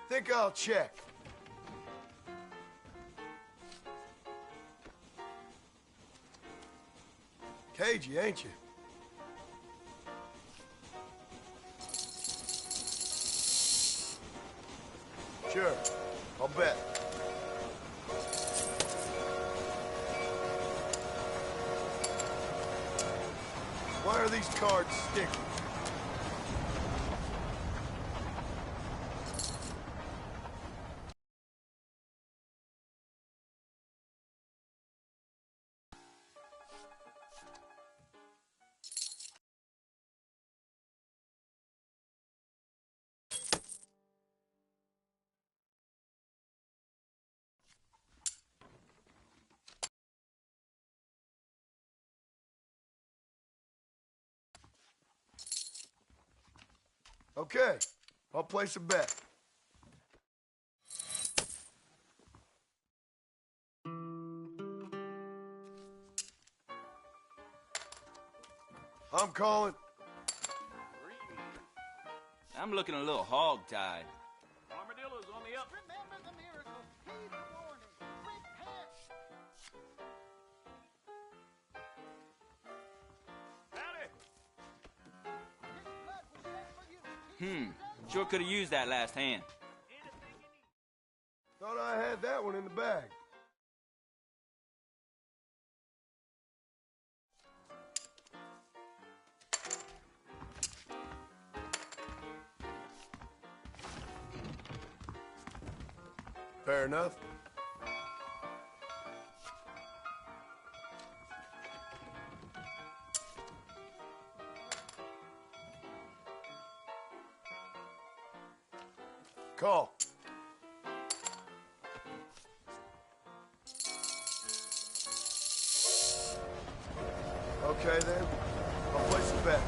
Think I'll check. Cagey, ain't you? Sure, I'll bet. Why are these cards sticky? Okay, I'll place a bet. I'm calling. I'm looking a little hog-tied. Armadillo's on the up. Remember the miracle. Heed the warning. Repent. Howdy. Sure could have used that last hand. Thought I had that one in the bag. Fair enough. Call. Okay, then. I'll place a bet.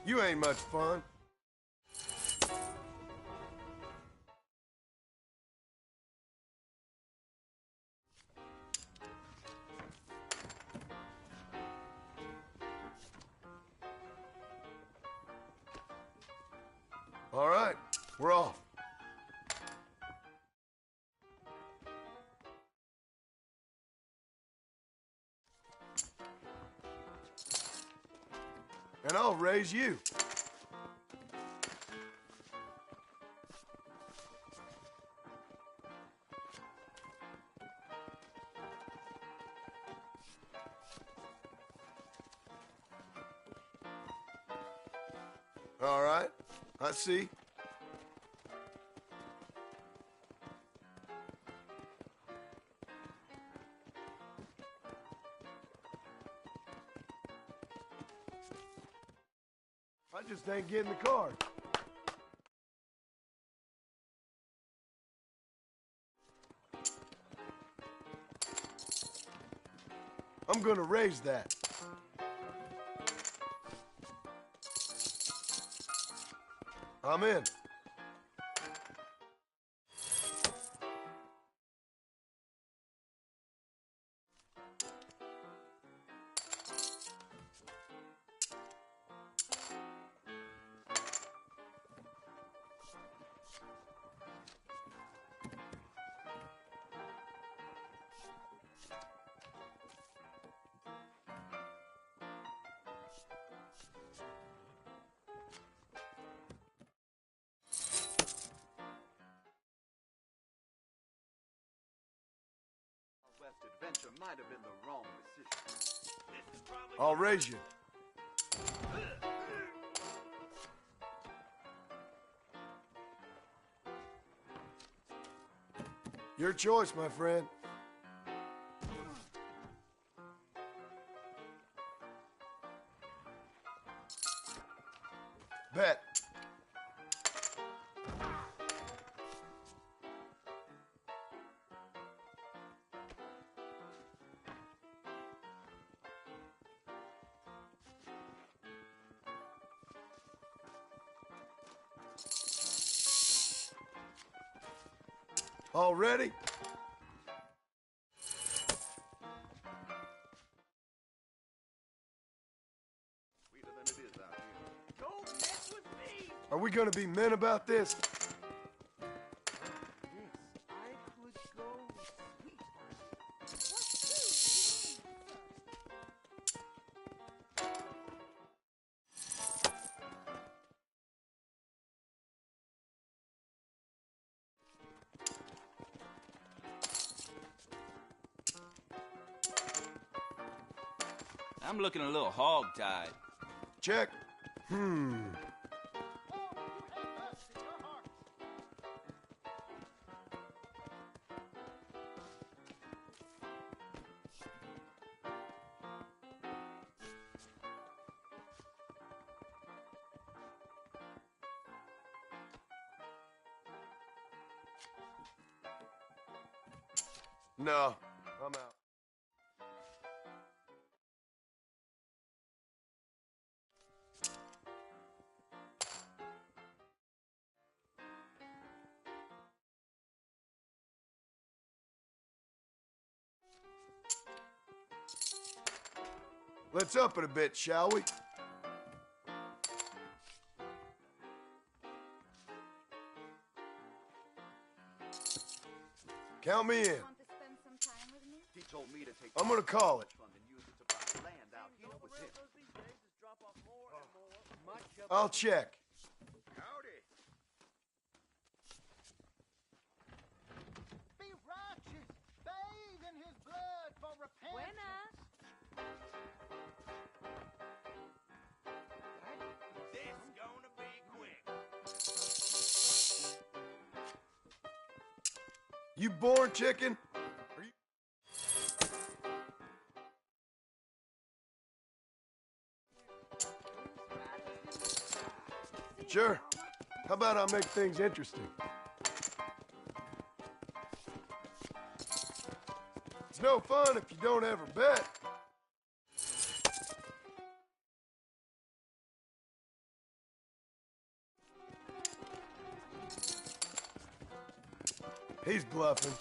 You ain't much fun. All right, we're off. And I'll raise you. All right, I see. I just ain't getting the card. I'm gonna raise that. I'm in. Adventure might have been the wrong decision. I'll raise you. Your choice, my friend. Bet. All ready? Sweeter than it is out here. Don't mess with me! Are we gonna be men about this? I could go sweet I'm looking a little hog-tied. Check. No, I'm out. Let's up it a bit, shall we? Count me in. He told me to take I'm gonna call it. fund and use it to buy land out here with him. I'll check. Howdy. Be righteous. Bathe in his blood for repentance. This gonna be quick. You born chicken? Are you... Sure. How about I make things interesting? It's no fun if you don't ever bet. He's bluffing.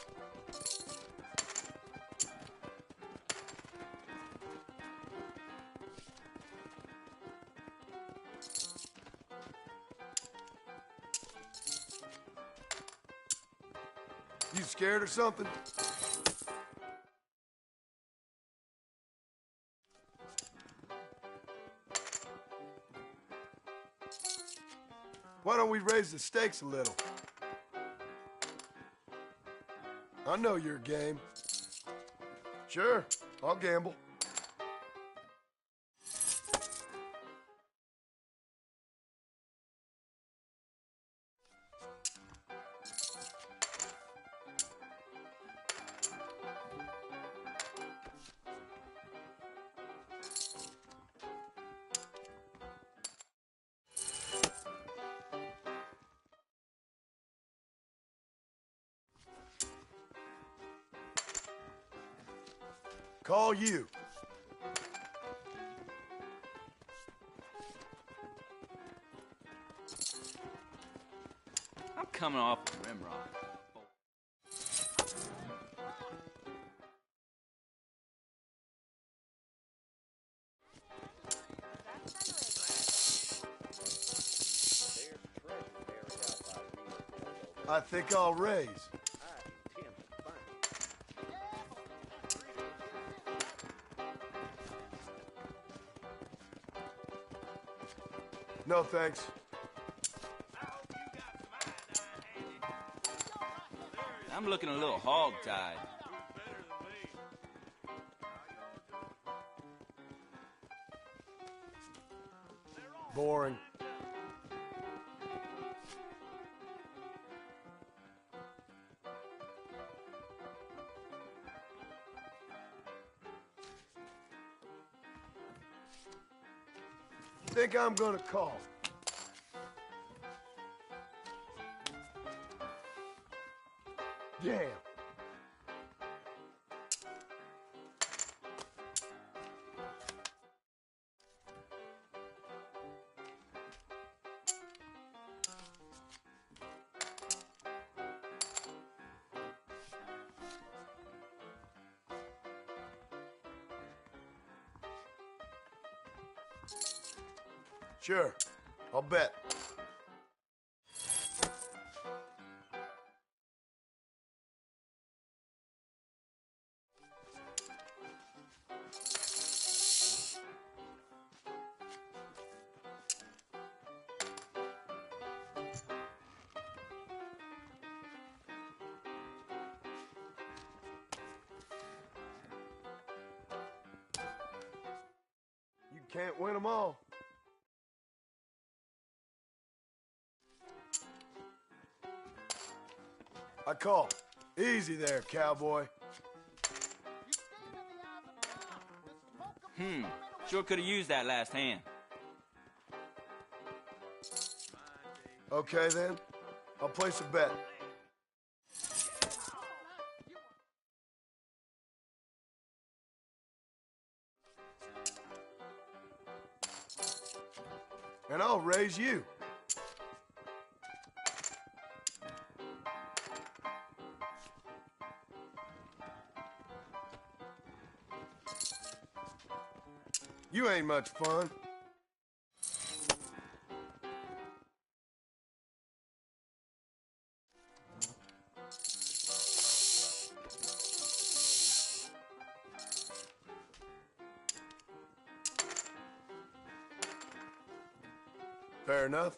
You scared or something? Why don't we raise the stakes a little? I know your game. Sure, I'll gamble. Call you. I'm coming off the rimrock. I think I'll raise. No, thanks. I'm looking a little hog-tied. Boring. Think I'm gonna call. Damn. Sure, I'll bet. You can't win them all. I call. Easy there, cowboy. Sure could have used that last hand. Okay, then. I'll place a bet. And I'll raise you. You ain't much fun. Fair enough.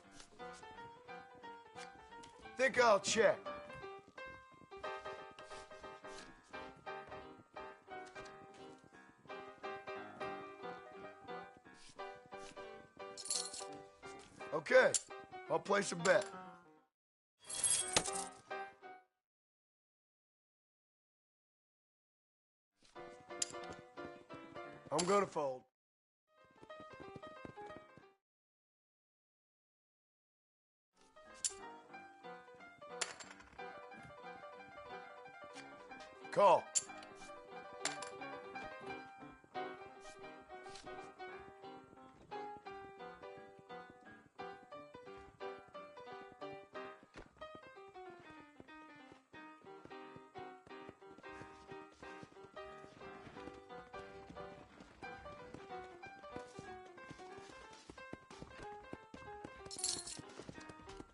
Think I'll check. Okay, I'll place a bet. I'm gonna fold. Call.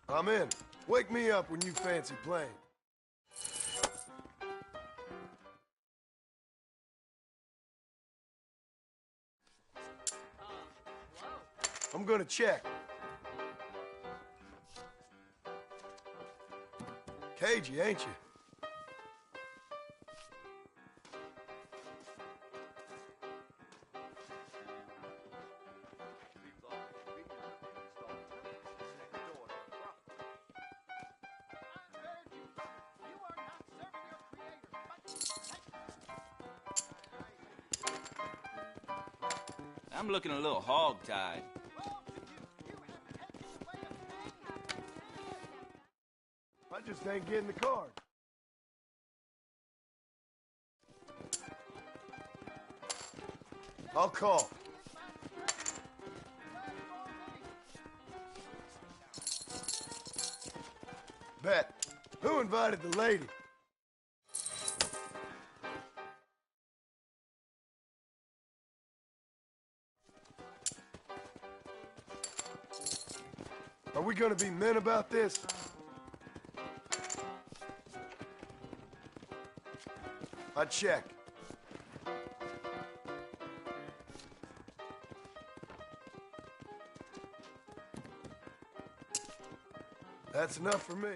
I'm in. Wake me up when you fancy playing. I'm gonna check. Cagey, ain't you? I'm looking a little hog-tied. I just ain't getting the card. I'll call. Bet. Who invited the lady? Are we gonna be men about this? I check. That's enough for me.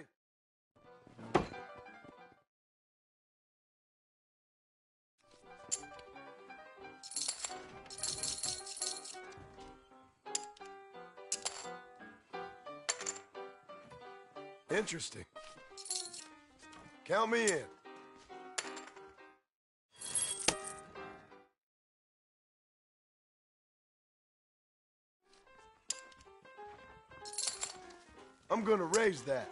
Interesting. Count me in. I'm gonna raise that.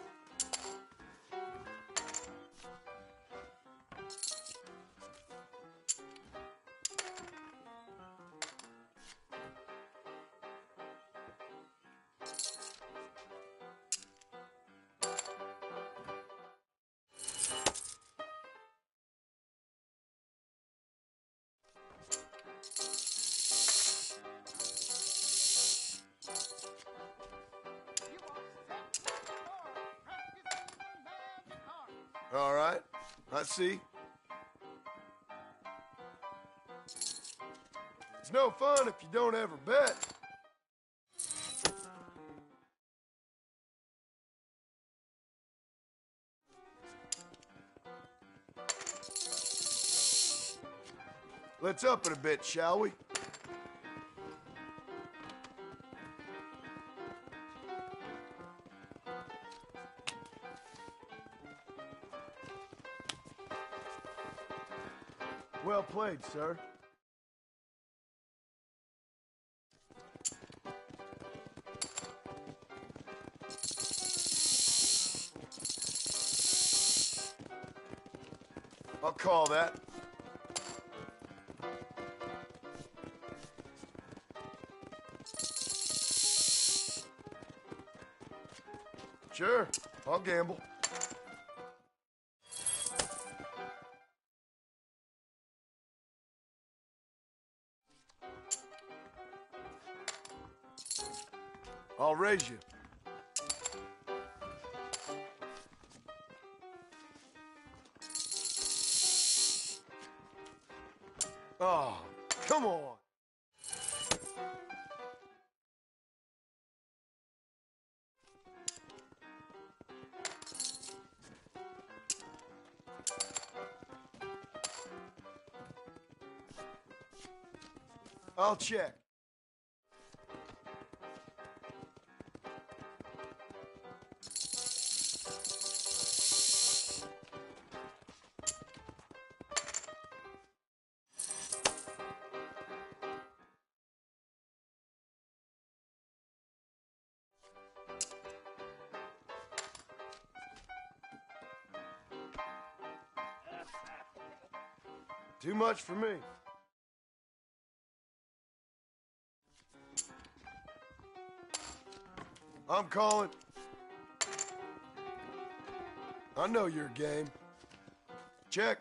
All right, I see. It's no fun if you don't ever bet. Let's up it a bit, shall we? Well played, sir. I'll call that. Sure, I'll gamble. I'll raise you. Oh, come on. I'll check. Too much for me. I'm calling. I know your game. Check.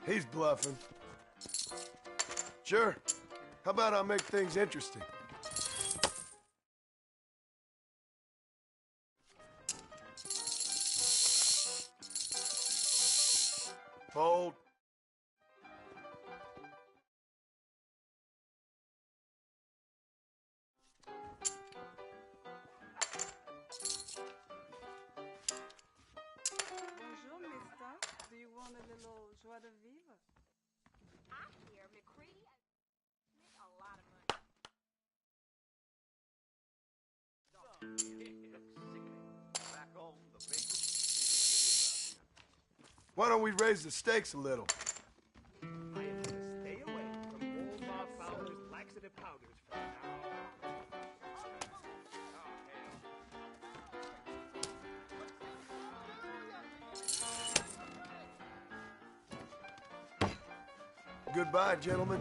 He's bluffing. Sure. How about I make things interesting? Fold. Bonjour, mister. Do you want a little joie de vivre? I hear McCready made a lot of money. Why don't we raise the stakes a little? I am gonna stay away from old Bob Fowler's laxative powders from now on. Goodbye, gentlemen.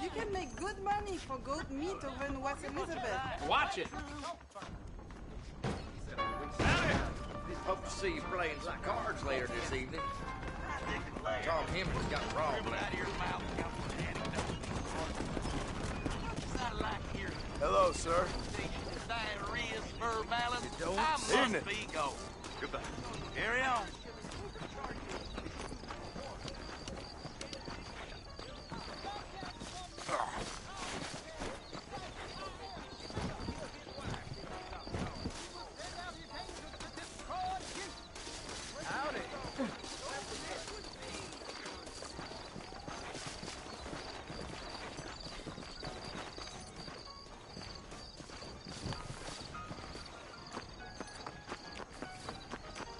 You can make good money for goat meat over in West Elizabeth. Watch it. Hope to see you playing some cards later this evening. Tom Hempel's got raw blood. Hello, sir. Diarrhea, spur balance. I must be going. Goodbye. Carry on.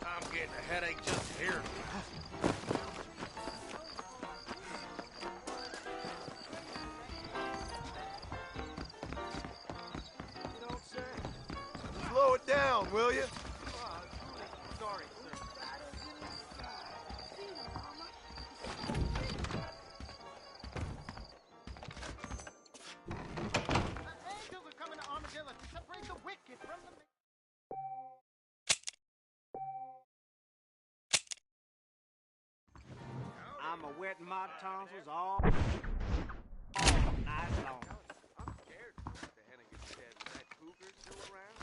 I'm getting a headache just here. Slow it down, will you? Sorry, sir. Angels are coming to Armadillo to separate the wicked from the... I'm a wetting my tonsils all night long. I'm scared. The Hennigan's dead. Is that cougar still around?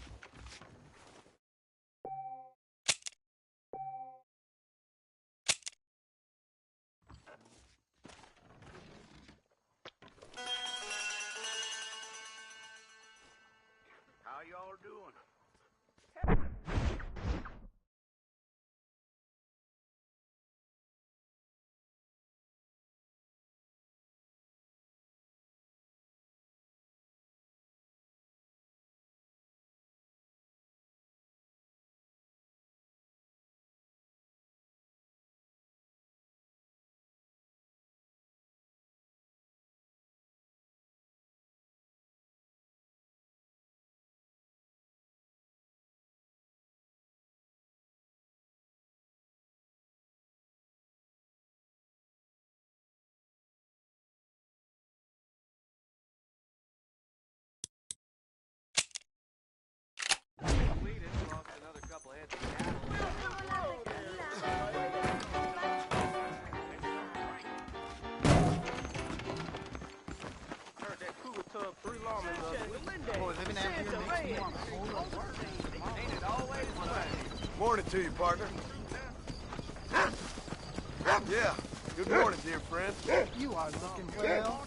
How y'all doing? Morning to you, partner. Yeah, good morning, dear friend. You are looking well.